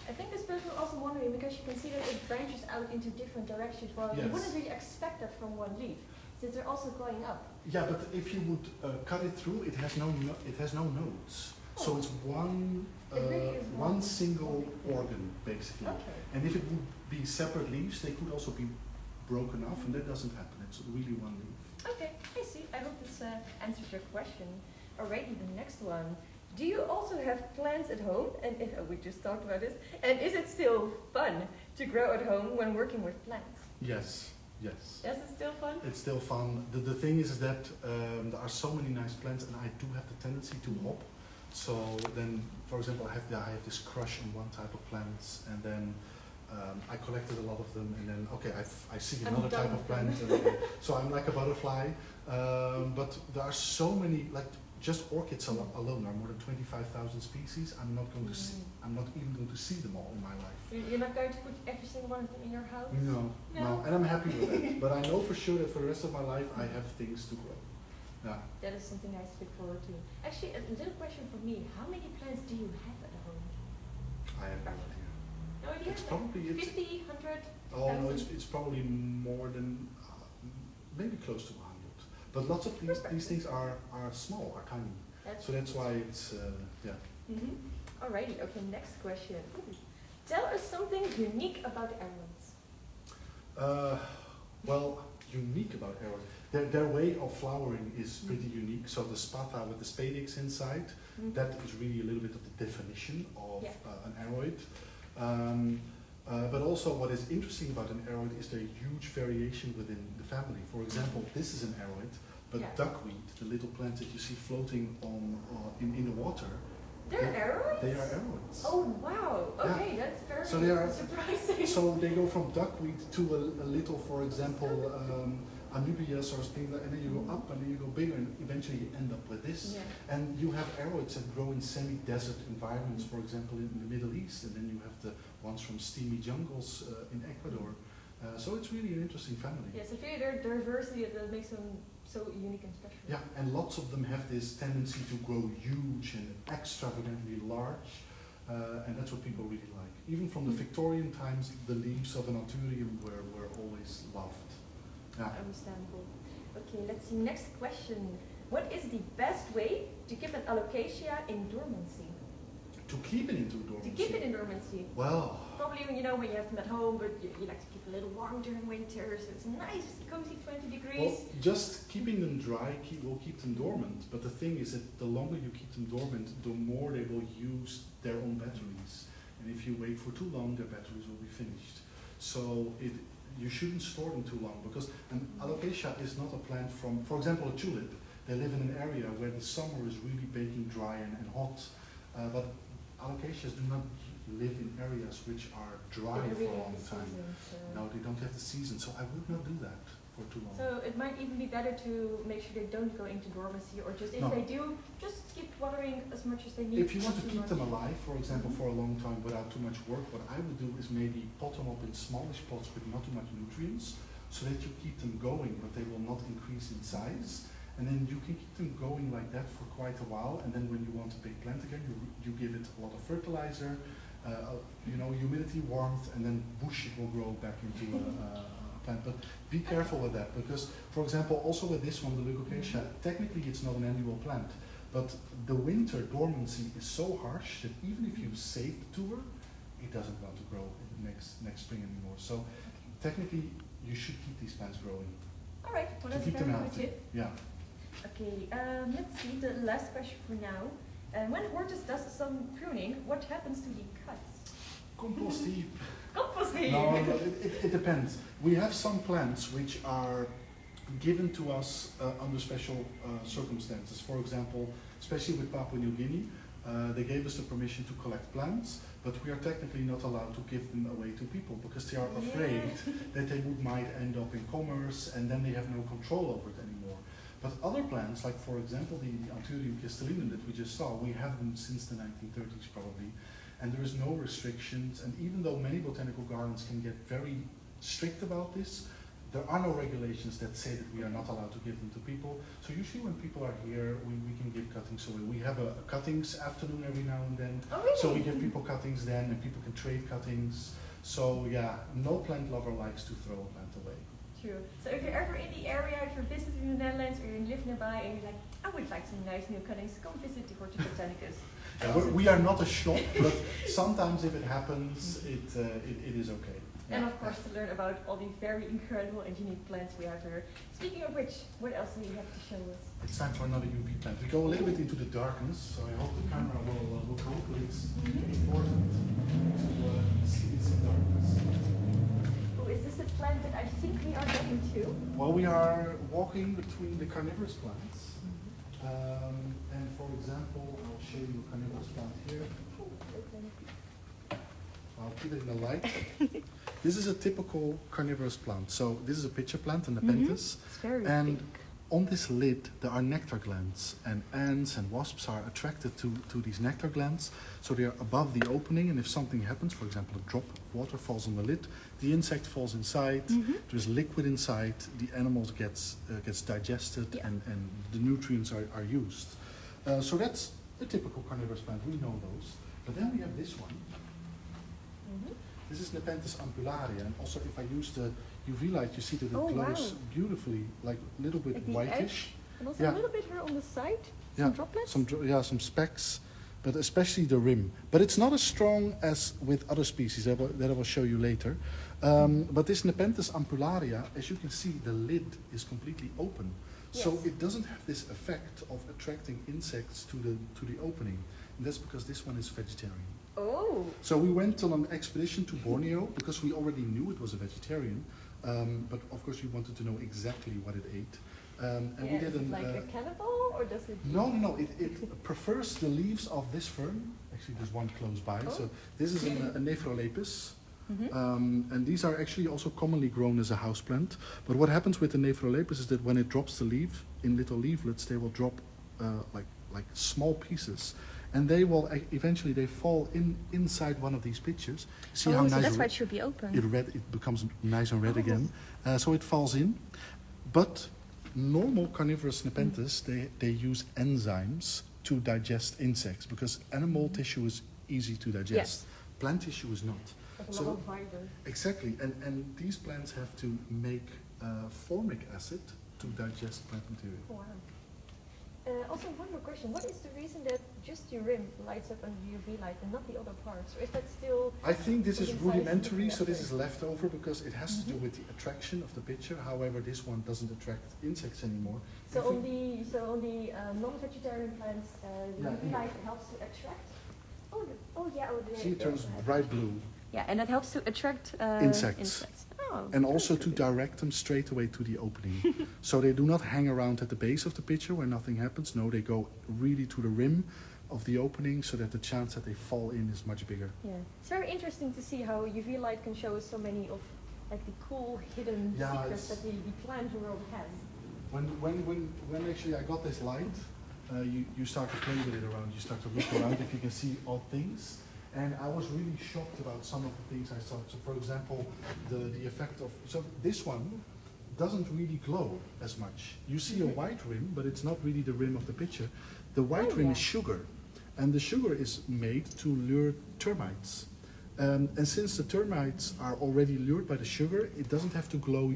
I think this person was also wondering because you can see that it branches out into different directions. Well, you wouldn't really expect that from one leaf, since they're also going up. Yeah, but if you would cut it through, it has no nodes. So it's one single organ basically. Okay. And if it would be separate leaves, they could also be broken off, and that doesn't happen. It's really one leaf. Okay, I see. I hope this answers your question. Alrighty, the next one. Do you also have plants at home? And we just talked about this. And is it still fun to grow at home when working with plants? Yes. Yes. Is it still fun? It's still fun. The thing is that there are so many nice plants, and I do have the tendency to hop. So then, for example, I have this crush on one type of plants, and then I collected a lot of them, and then I see another type of plant, and so I'm like a butterfly. But there are so many, like just orchids alone are more than 25,000 species. I'm not even going to see them all in my life. You're not going to put every single one of them in your house? No, and I'm happy with that. But I know for sure that for the rest of my life I have things to grow. Yeah. That is something nice to look forward to. Actually, a little question for me. How many plants do you have at home? I have no idea. No idea? It's probably 50, 100? Oh no, it's probably more than maybe close to 100. But lots of these things are small, are tiny. So that's why it's yeah. Alrighty. Okay. Next question. Tell us something unique about arowads. Well, unique about arowads. Their way of flowering is pretty unique. So the spatha with the spadix inside, that is really a little bit of the definition of an aroid. But also what is interesting about an aroid is the huge variation within the family. For example, this is an aroid, but duckweed, the little plants that you see floating on in the water, they're aroids? They are aroids. Oh wow, okay, that's very surprising. So they go from duckweed to a little, for example, anubias or something, and then you go up and then you go bigger, and eventually you end up with this. And you have aroids that grow in semi-desert environments, for example, in the Middle East, and then you have the ones from steamy jungles in Ecuador. So it's really an interesting family. Yes, I feel their diversity that makes them so unique and special. Yeah, and lots of them have this tendency to grow huge and extravagantly large, and that's what people really like. Even from the Victorian times, the leaves of an anthurium were always loved. Yeah. Understandable. Okay, let's see. Next question. What is the best way to keep an alocasia in dormancy? To keep it into dormancy? To keep it in dormancy. Well... Probably, when you have them at home, but you like to keep a little warm during winter, so it's nice, cozy 20 degrees. Well, just keeping them dry will keep them dormant, but the thing is that the longer you keep them dormant, the more they will use their own batteries. And if you wait for too long, their batteries will be finished. So you shouldn't store them too long, because an alocasia is not a plant from, for example, a tulip. They live in an area where the summer is really baking dry and hot, but alocasias do not live in areas which are dry for a long time. No, they don't have the season, so I would not do that for too long. So it might even be better to make sure they don't go into dormancy, or just if they do, just keep watering as much as they need. If you want to keep them alive, for example, for a long time without too much work, what I would do is maybe pot them up in smallish pots with not too much nutrients, so that you keep them going, but they will not increase in size. And then you can keep them going like that for quite a while, and then when you want a big plant again, you give it a lot of fertilizer, humidity, warmth, and then whoosh, it will grow back into a plant. But be careful with that, because, for example, also with this one, the leucocasia, technically it's not an annual plant, but the winter dormancy is so harsh that even if you save the tuber, it doesn't want to grow next spring anymore. So technically, you should keep these plants growing. All right, well, that's keep very them good healthy. tip. Yeah. Okay, let's see the last question for now. When Hortus does some pruning, what happens to the cuts? Compost heap. Compost heap! No, it depends. We have some plants which are given to us under special circumstances. For example, especially with Papua New Guinea, they gave us the permission to collect plants, but we are technically not allowed to give them away to people because they are afraid that they might end up in commerce, and then they have no control over it anymore. But other plants, like for example the Anthurium crystallinum that we just saw, we have them since the 1930s probably, and there is no restrictions. And even though many botanical gardens can get very strict about this, there are no regulations that say that we are not allowed to give them to people. So usually when people are here, we can give cuttings away. We have a cuttings afternoon every now and then. Oh, really? So we give people cuttings then, and people can trade cuttings. So yeah, no plant lover likes to throw a plant away. True. So if you're ever in the area, if you're visiting the Netherlands, or you live nearby, and you're like, I would like some nice new cuttings, come visit the Hortus Botanicus. Yeah, we are not a shop, but sometimes if it happens, it is okay. And of course to learn about all the very incredible and unique plants we have here. Speaking of which, what else do you have to show us? It's time for another UV plant. We go a little bit into the darkness, so I hope the camera will cope, but it's important to see this in darkness. Oh, is this a plant that I think we are getting to? Well, we are walking between the carnivorous plants. And for example, I'll show you a carnivorous plant here. I'll put it in the light. This is a typical carnivorous plant. So this is a pitcher plant, an Nepenthes. It's very and big. on this lid, there are nectar glands, and ants and wasps are attracted to these nectar glands. So they are above the opening, and if something happens, for example, a drop of water falls on the lid, the insect falls inside, there's liquid inside, the animal gets digested, and the nutrients are used. So that's a typical carnivorous plant, we know those. But then we have this one. This is Nepenthes ampularia, and also if I use the UV light, you see that it glows beautifully, like a little bit whitish. And also a little bit here on the side, some droplets. Some specks, but especially the rim. But it's not as strong as with other species that I will show you later. But this Nepenthes ampularia, as you can see, the lid is completely open. So it doesn't have this effect of attracting insects to the opening. And that's because this one is vegetarian. Oh. So we went on an expedition to Borneo because we already knew it was a vegetarian, but of course we wanted to know exactly what it ate. And we did a cannibal, or does it? No. It prefers the leaves of this fern. Actually, there's one close by. Oh. So this is a Nephrolepis. And these are actually also commonly grown as a houseplant. But what happens with the Nephrolepis is that when it drops the leaf in little leaflets, they will drop like small pieces. And they will eventually fall inside one of these pitchers. See how nice? So that's why it should be open. It becomes nice and red again. So it falls in. But normal carnivorous Nepenthes, they use enzymes to digest insects because animal tissue is easy to digest. Yes. Plant tissue is not. There's a lot of fiber. Exactly, and these plants have to make formic acid to digest plant material. Wow. Also, one more question. What is the reason that just your rim lights up under UV light and not the other parts? Or is that still... I think this is inside rudimentary, the so this is leftover because it has to do with the attraction of the picture. However, this one doesn't attract insects anymore. So on the non-vegetarian plants, UV light helps to attract? See, it turns bright blue. Yeah, and that helps to attract Insects. Oh, And also to direct them straight away to the opening. So they do not hang around at the base of the picture where nothing happens. No, they go really to the rim of the opening so that the chance that they fall in is much bigger. Yeah, it's very interesting to see how UV light can show us so many of like the cool hidden secrets that the plant world has. When actually I got this light, you start to play with it around. You start to look around if you can see odd things. And I was really shocked about some of the things I saw. So for example, the effect of, so this one doesn't really glow as much. You see a white rim, but it's not really the rim of the picture. The white rim is sugar, and the sugar is made to lure termites. And since the termites are already lured by the sugar, it doesn't have to glow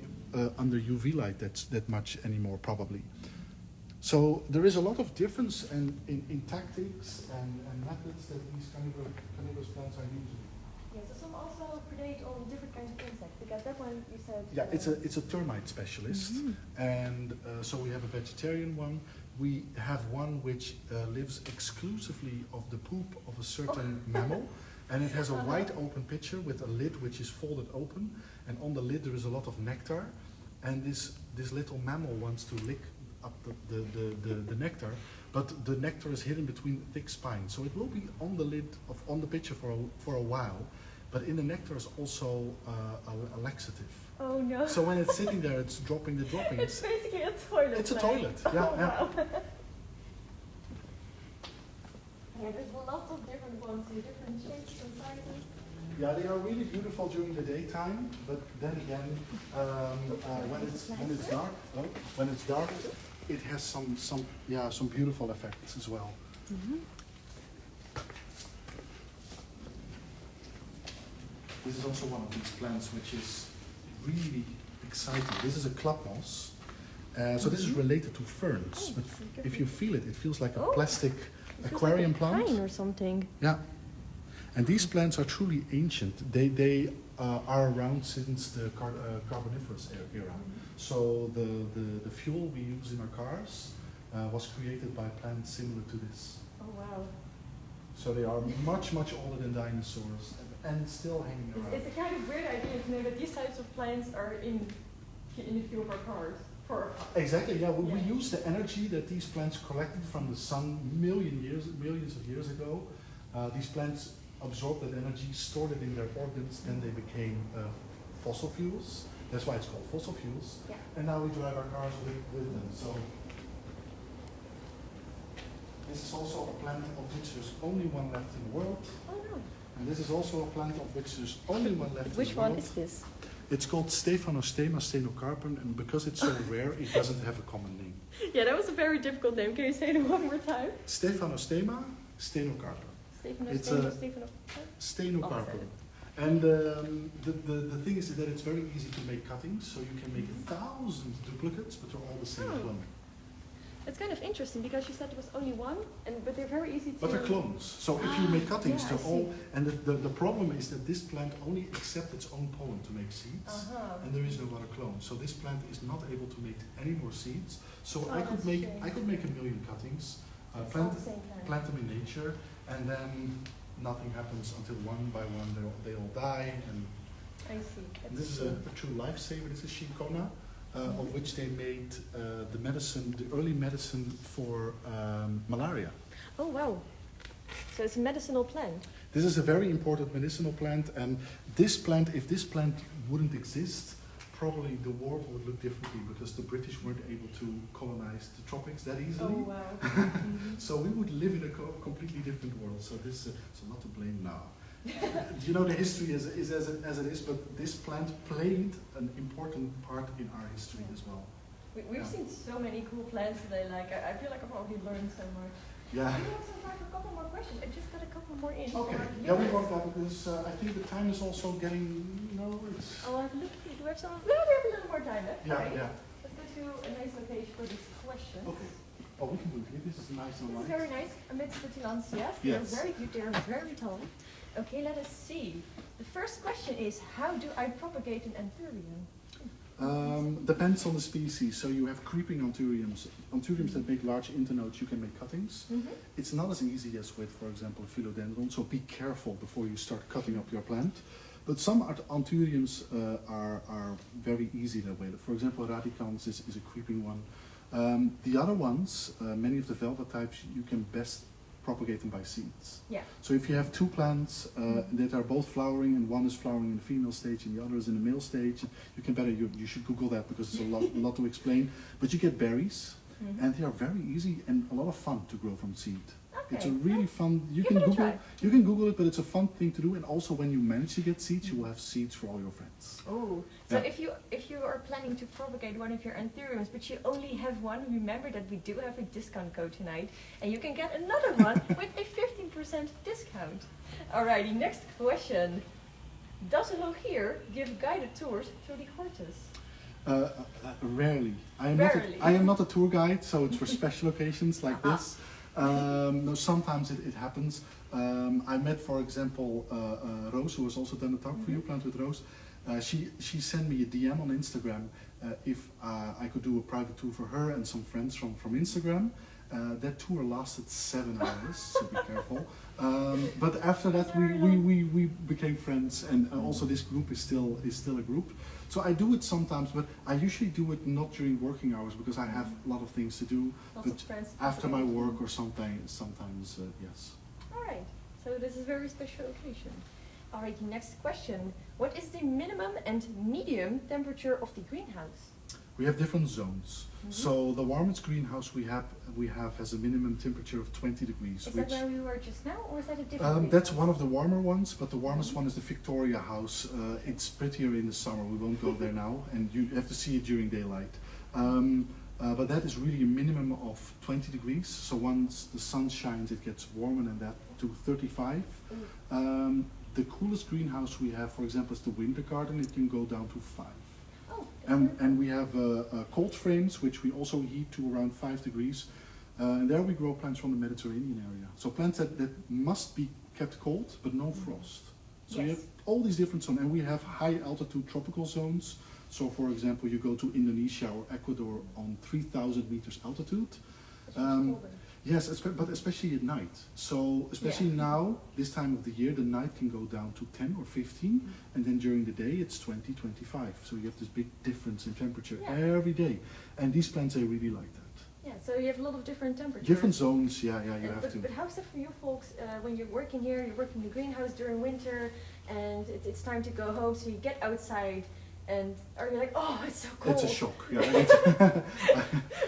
under UV light that much anymore, probably. So there is a lot of difference in tactics and methods that these carnivorous plants are using. Yeah, so some also predate on different kinds of insects, because that one you said... Yeah, it's a termite specialist, and so we have a vegetarian one. We have one which lives exclusively of the poop of a certain mammal, and it has a wide open pitcher with a lid which is folded open, and on the lid there is a lot of nectar, and this little mammal wants to lick up the nectar, but the nectar is hidden between thick spines, so it will be on the lid on the pitcher for a while, but in the nectar is also a laxative. Oh no! So when it's sitting there, it's dropping the droppings. It's basically a toilet. It's a toilet. Yeah. Oh, wow. Yeah, there's lots of different ones in different shapes and sizes. Yeah, they are really beautiful during the daytime, but then again, when it's dark, it has some beautiful effects as well. This is also one of these plants which is really exciting. This is a club moss. So this is related to ferns, but if you feel it, it feels like a plastic aquarium plant. Pine or something. Yeah. And these plants are truly ancient. They are around since the Carboniferous era. So the fuel we use in our cars was created by plants similar to this. Oh wow. So they are much older than dinosaurs and still hanging around. It's a kind of weird idea to know that these types of plants are in the fuel of our cars. Exactly, yeah. We use the energy that these plants collected from the sun millions of years ago. These plants absorbed that energy, stored it in their organs, and they became fossil fuels. That's why it's called fossil fuels. Yeah. And now we drive our cars with them. So this is also a plant of which there's only one left in the world. Oh no. And this is also a plant of which there's only one left in the world. Which one is this? It's called Stephanostema stenocarpon, and because it's so rare, it doesn't have a common name. Yeah, that was a very difficult name. Can you say it one more time? Stephanostema stenocarpon. Stenocarpon. And the thing is that it's very easy to make cuttings, so you can make 1,000 duplicates, but they're all the same clone. It's kind of interesting because you said there was only one, but they're very easy to... But they're clones. So if you make cuttings, they're all... And the problem is that this plant only accepts its own pollen to make seeds, and there is no other clone. So this plant is not able to make any more seeds. So I could make 1,000,000 cuttings, plant them in nature, and then nothing happens until one by one they all die. And I see. And this is a true lifesaver. This is Cinchona. Of which they made the early medicine for malaria. Oh wow! So it's a medicinal plant. This is a very important medicinal plant, and this plant, if this plant wouldn't exist, probably the world would look differently because the British weren't able to colonize the tropics that easily. Oh wow! So we would live in a completely different world. So this, so not to blame now. You know, the history is as it is, but this plant played an important part in our history as well. We've seen so many cool plants today. Like I feel like I've already learned so much. Yeah. We have some time for a couple more questions. I just got a couple more in. Okay. Yeah, we got that because I think the time is also getting, it's... Oh, I've looked. Do we have some? We have a little more time left. Yeah, Okay. yeah. Let's go to a nice location for this question. Okay. Oh, we can do it here. This is nice and This light. is very nice. Amidst the Tillandsias. Yes. They're very good. They're very tall. Okay, let us see. The first question is, how do I propagate an anthurium? Depends on the species. So you have creeping anthuriums. Anthuriums that make large internodes, you can make cuttings. It's not as easy as with, for example, philodendron, so be careful before you start cutting up your plant. But some anthuriums are very easy that way. For example, radicans is a creeping one. The other ones, many of the velvet types, you can best propagate them by seeds. Yeah. So if you have two plants that are both flowering, and one is flowering in the female stage and the other is in the male stage, you should Google that because it's a lot to explain. But you get berries, and they are very easy and a lot of fun to grow from seed. Okay. It's a really fun. You Give it a try. can Google it, but it's a fun thing to do. And also, when you manage to get seeds, you will have seeds for all your friends. Oh, so Yeah. if you are planning to propagate one of your anthuriums, but you only have one, remember that we do have a discount code tonight, and you can get another one with a 15% discount. Alrighty, next question. Does Rogier give guided tours through the Hortus? Rarely. Rarely. I am not a tour guide, so it's for special occasions like this. No, sometimes it happens. I met, for example, Rose, who has also done a talk for you, Plant with Rose. She sent me a DM on Instagram if I could do a private tour for her and some friends from Instagram. That tour lasted 7 hours, so be careful. But after that, we became friends, and also this group is still a group. So I do it sometimes, but I usually do it not during working hours because I have a lot of things to do. Lots of friends. After my work or sometimes yes. Alright, so this is a very special occasion. Alright, next question. What is the minimum and medium temperature of the greenhouse? We have different zones. So the warmest greenhouse we have has a minimum temperature of 20 degrees. Is that where we were just now, or is that a different That's greenhouse? one of the warmer ones, but the warmest one is the Victoria house. It's prettier in the summer. We won't go there now, and you have to see it during daylight. But that is really a minimum of 20 degrees. So once the sun shines, it gets warmer than that to 35. The coolest greenhouse we have, for example, is the winter garden. It can go down to 5. Oh, And we have cold frames, which we also heat to around 5 degrees. And there we grow plants from the Mediterranean area. So plants that must be kept cold, but no frost. So you have all these different zones. And we have high altitude tropical zones. So for example, you go to Indonesia or Ecuador on 3,000 meters altitude. Yes, but especially at night. So especially now, this time of the year, the night can go down to 10 or 15, and then during the day it's 20, 25. So you have this big difference in temperature every day. And these plants, they really like that. Yeah, so you have a lot of different temperatures. Different zones, you have to. But how's that for you folks when you're working here, you're working in the greenhouse during winter, and it's time to go home, so you get outside, and are you like, oh, it's so cold? It's a shock. Yeah.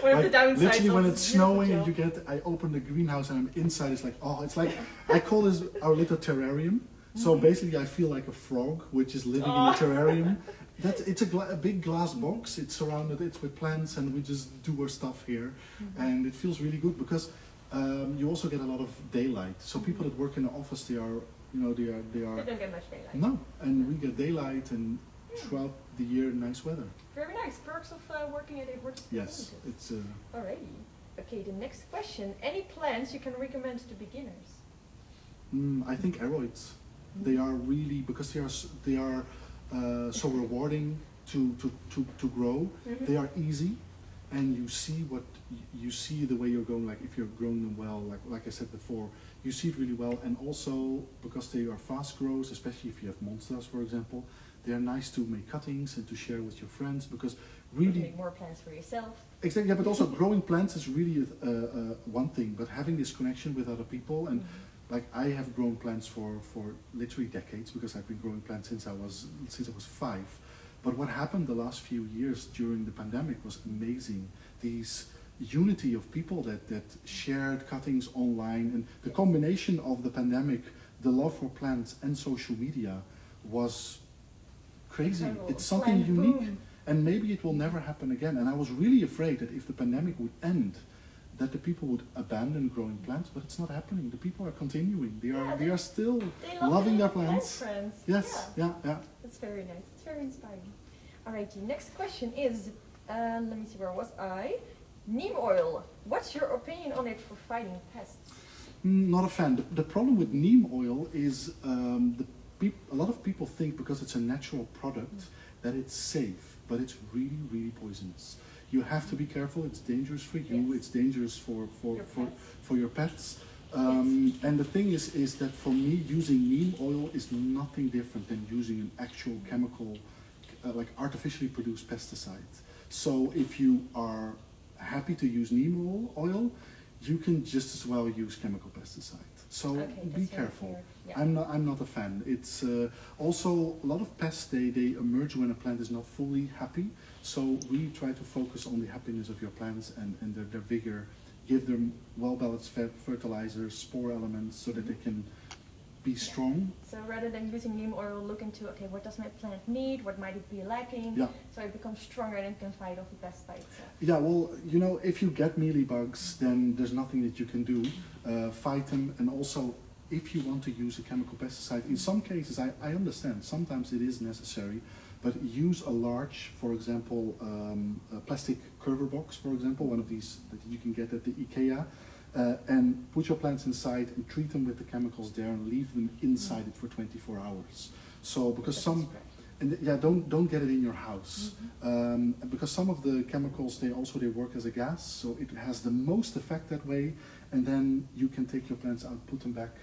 One of the downsides. Literally, when of it's this snowing beautiful and I open the greenhouse and I'm inside, it's like, oh, it's like, I call this our little terrarium. So basically, I feel like a frog which is living in a terrarium. It's a big glass box. It's surrounded. It's with plants, and we just do our stuff here, and it feels really good because you also get a lot of daylight. So people that work in the office, they are. They don't get much daylight. No, and we get daylight and throughout the year, nice weather. Very nice. Perks of working at a Hortus Botanicus. Yes, it's. Alrighty. Okay, the next question. Any plants you can recommend to beginners? I think aeroids. They are really, because they are so rewarding to grow. They are easy, and you see the way you're going. Like if you're growing them well, like I said before, you see it really well. And also because they are fast growers, especially if you have monsters, for example, they are nice to make cuttings and to share with your friends. Because really, make more plants for yourself. Exactly, yeah, but also growing plants is really one thing. But having this connection with other people and like I have grown plants for literally decades because I've been growing plants since I was 5. But what happened the last few years during the pandemic was amazing. These unity of people that shared cuttings online, and the combination of the pandemic, the love for plants and social media was crazy. Incredible. It's something unique. And maybe it will never happen again. And I was really afraid that if the pandemic would end, that the people would abandon growing plants, but it's not happening. The people are continuing. They are still loving their plants. Yes, yeah. That's very nice. It's very inspiring. Alrighty, next question is, let me see, where was I? Neem oil. What's your opinion on it for fighting pests? Not a fan. The problem with neem oil is a lot of people think because it's a natural product that it's safe, but it's really, really poisonous. You have to be careful. It's dangerous for you. It's dangerous for your pets. And the thing is that for me, using neem oil is nothing different than using an actual chemical, like artificially produced pesticide. So if you are happy to use neem oil, you can just as well use chemical pesticide. So be careful. Yeah. I'm not a fan. It's also a lot of pests. They emerge when a plant is not fully happy. So we try to focus on the happiness of your plants and their vigor. Give them well-balanced fertilizers, spore elements, so that they can be strong. So rather than using neem oil, look into, okay, what does my plant need? What might it be lacking? Yeah. So it becomes stronger and can fight off the pest by itself. Yeah, well, you know, if you get mealybugs, then there's nothing that you can do. Fight them, and also if you want to use a chemical pesticide, in some cases, I understand, sometimes it is necessary, but use a large, for example, a plastic curver box, for example, one of these that you can get at the IKEA, and put your plants inside and treat them with the chemicals there and leave them inside it for 24 hours. So because don't get it in your house, because some of the chemicals they work as a gas, so it has the most effect that way, and then you can take your plants out, put them back.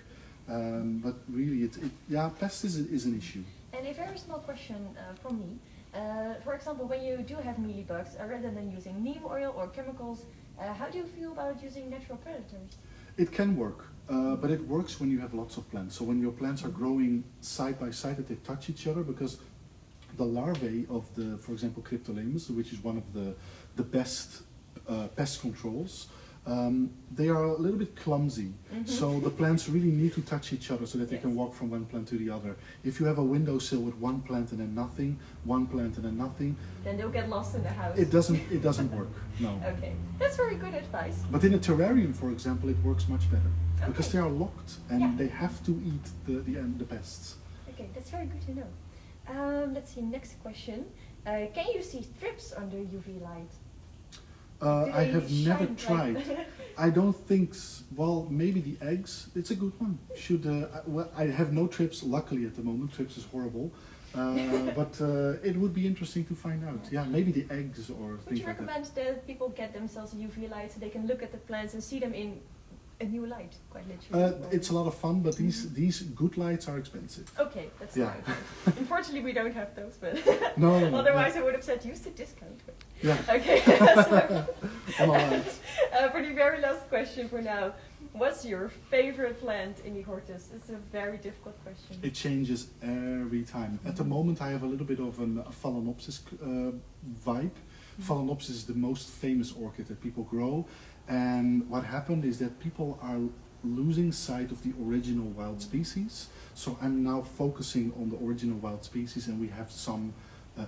But really, pests is an issue. And a very small question from me. For example, when you do have mealybugs, rather than using neem oil or chemicals, how do you feel about using natural predators? It can work, but it works when you have lots of plants. So when your plants are growing side by side, that they touch each other, because the larvae of the, for example, Cryptolaemus, which is one of the best pest controls, they are a little bit clumsy. So the plants really need to touch each other so that they can walk from one plant to the other. If you have a windowsill with one plant and then nothing, one plant and then nothing, then they'll get lost in the house. It doesn't work. No. Okay, that's very good advice. But in a terrarium, for example, it works much better because they are locked and they have to eat the pests. Okay, that's very good to know. Let's see, next question. Can you see thrips under UV light? I have never tried. I don't think, well, maybe the eggs, it's a good one. Well, I have no trips, luckily at the moment, trips is horrible. But it would be interesting to find out. Yeah, maybe the eggs or things like that. Would you recommend that people get themselves a UV light so they can look at the plants and see them in a new light, quite literally? It's a lot of fun, but these good lights are expensive. Okay, that's right. Unfortunately, we don't have those, but no, otherwise I would have said use the discount. Yeah. Okay. I'm all right. For the very last question for now, what's your favorite plant in the Hortus? It's a very difficult question. It changes every time. At the moment, I have a little bit of a Phalaenopsis vibe. Phalaenopsis is the most famous orchid that people grow. And what happened is that people are losing sight of the original wild species. So I'm now focusing on the original wild species, and we have some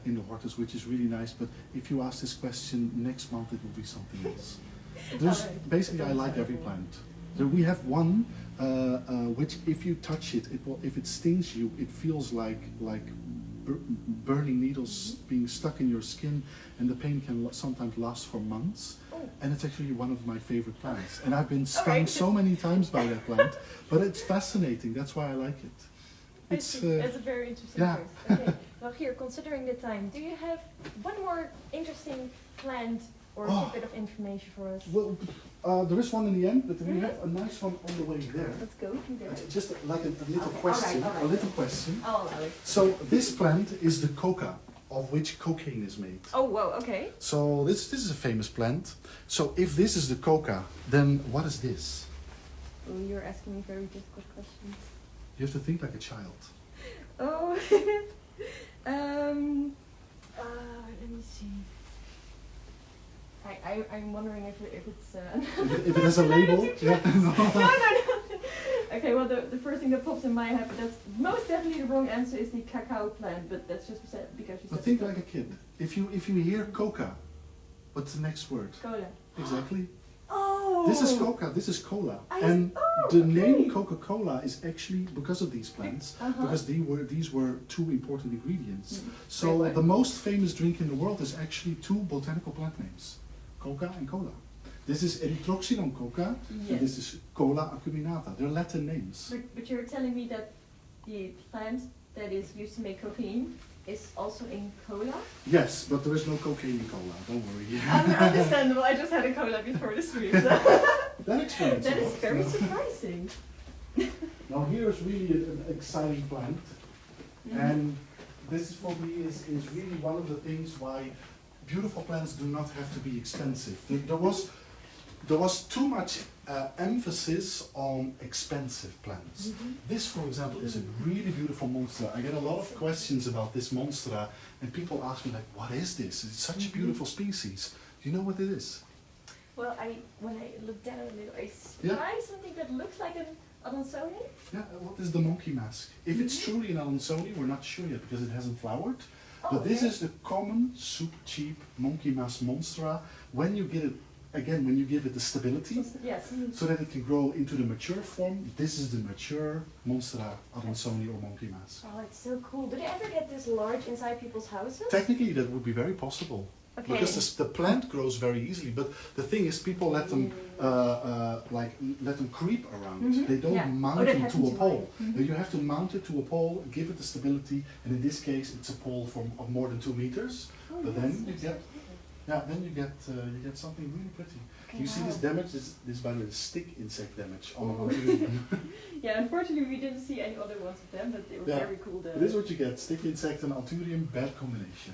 in the Hortus, which is really nice. But if you ask this question next month, it will be something else. Basically, I like every plant. We have one which, if you touch it, if it stings you, it feels like burning needles being stuck in your skin, and the pain can sometimes last for months. And it's actually one of my favorite plants. And I've been stung so many times by that plant, but it's fascinating. That's why I like it. It's a very interesting choice. Okay. Well, here, considering the time, do you have one more interesting plant or a bit of information for us? Well, there is one in the end, but we have a nice one on the way there. Let's go there. Just like a little question. All right. A little question. I'll allow it. So this plant is the coca, of which cocaine is made. Oh, wow, okay. So this is a famous plant. So if this is the coca, then what is this? Oh, you're asking me very difficult questions. You have to think like a child. Oh, let me see. I'm wondering if it's... if it has a label? Yeah. No. Okay, well, the first thing that pops in my head, but that's most definitely the wrong answer, is the cacao plant, but that's just because you said. But think like a kid. If you hear coca, what's the next word? Cola. Exactly. Oh! This is coca, this is cola. Oh, The okay. name Coca-Cola is actually because of these plants, because these were two important ingredients. So Great the most famous drink in the world is actually two botanical plant names, coca and cola. This is Erythroxylon coca, and this is Cola acuminata. They're Latin names. But you're telling me that the plant that is used to make cocaine is also in cola? Yes, but there is no cocaine in cola, don't worry. Understandable, I just had a cola before the stream. So. That explains That a is lot. very surprising. Now here is really an exciting plant, and this is for me is really one of the things why beautiful plants do not have to be expensive. There was too much emphasis on expensive plants. This, for example, is a really beautiful monstera. I get a lot of questions about this monstera, and people ask me like, what is this? It's such a beautiful species. Do you know what it is? Well, when I look down a little, I spy something that looks like an Adansoni. Yeah, what is the monkey mask? If it's truly an Adansoni, we're not sure yet because it hasn't flowered. But this is the common, super cheap monkey mask monstera. When you get it, again, when you give it the stability, so that it can grow into the mature form, this is the mature monstera Adansoni or monkey mask. Oh, it's so cool. Do they ever get this large inside people's houses? Technically, that would be very possible. Okay. Because the plant grows very easily, but the thing is, people let them let them creep around. They don't mount them to a pole. You have to mount it to a pole, give it the stability, and in this case, it's a pole of more than 2 meters. But then you get something really pretty. Okay, You see this damage? This by the way, stick insect damage on an anthurium. Yeah, unfortunately, we didn't see any other ones of them, but they were very cool. This is what you get: stick insect and anthurium, bad combination.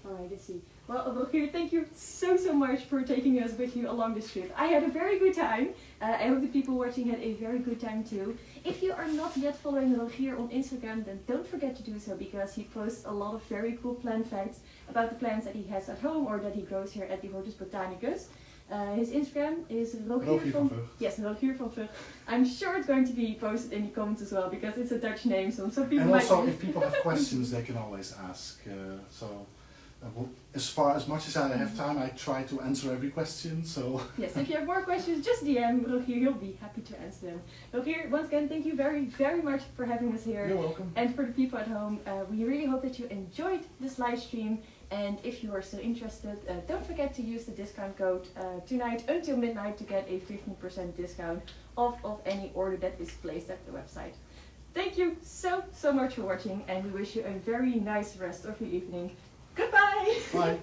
Alright, I see. Well, Rogier, thank you so much for taking us with you along this trip. I had a very good time. I hope the people watching had a very good time too. If you are not yet following Rogier on Instagram, then don't forget to do so, because he posts a lot of very cool plant facts about the plants that he has at home or that he grows here at the Hortus Botanicus. His Instagram is Rogier van Vugt. Yes, Rogier van Vugt. I'm sure it's going to be posted in the comments as well, because it's a Dutch name, so some people might... And also, if people have questions, they can always ask. As much as I have time, I try to answer every question. So yes, if you have more questions, just DM Rogier. He'll be happy to answer them. Rogier, once again, thank you very much for having us here. You're welcome. And for the people at home, we really hope that you enjoyed this live stream. And if you are still interested, don't forget to use the discount code tonight until midnight to get a 15% discount off of any order that is placed at the website. Thank you so much for watching, and we wish you a very nice rest of your evening. Goodbye! Bye!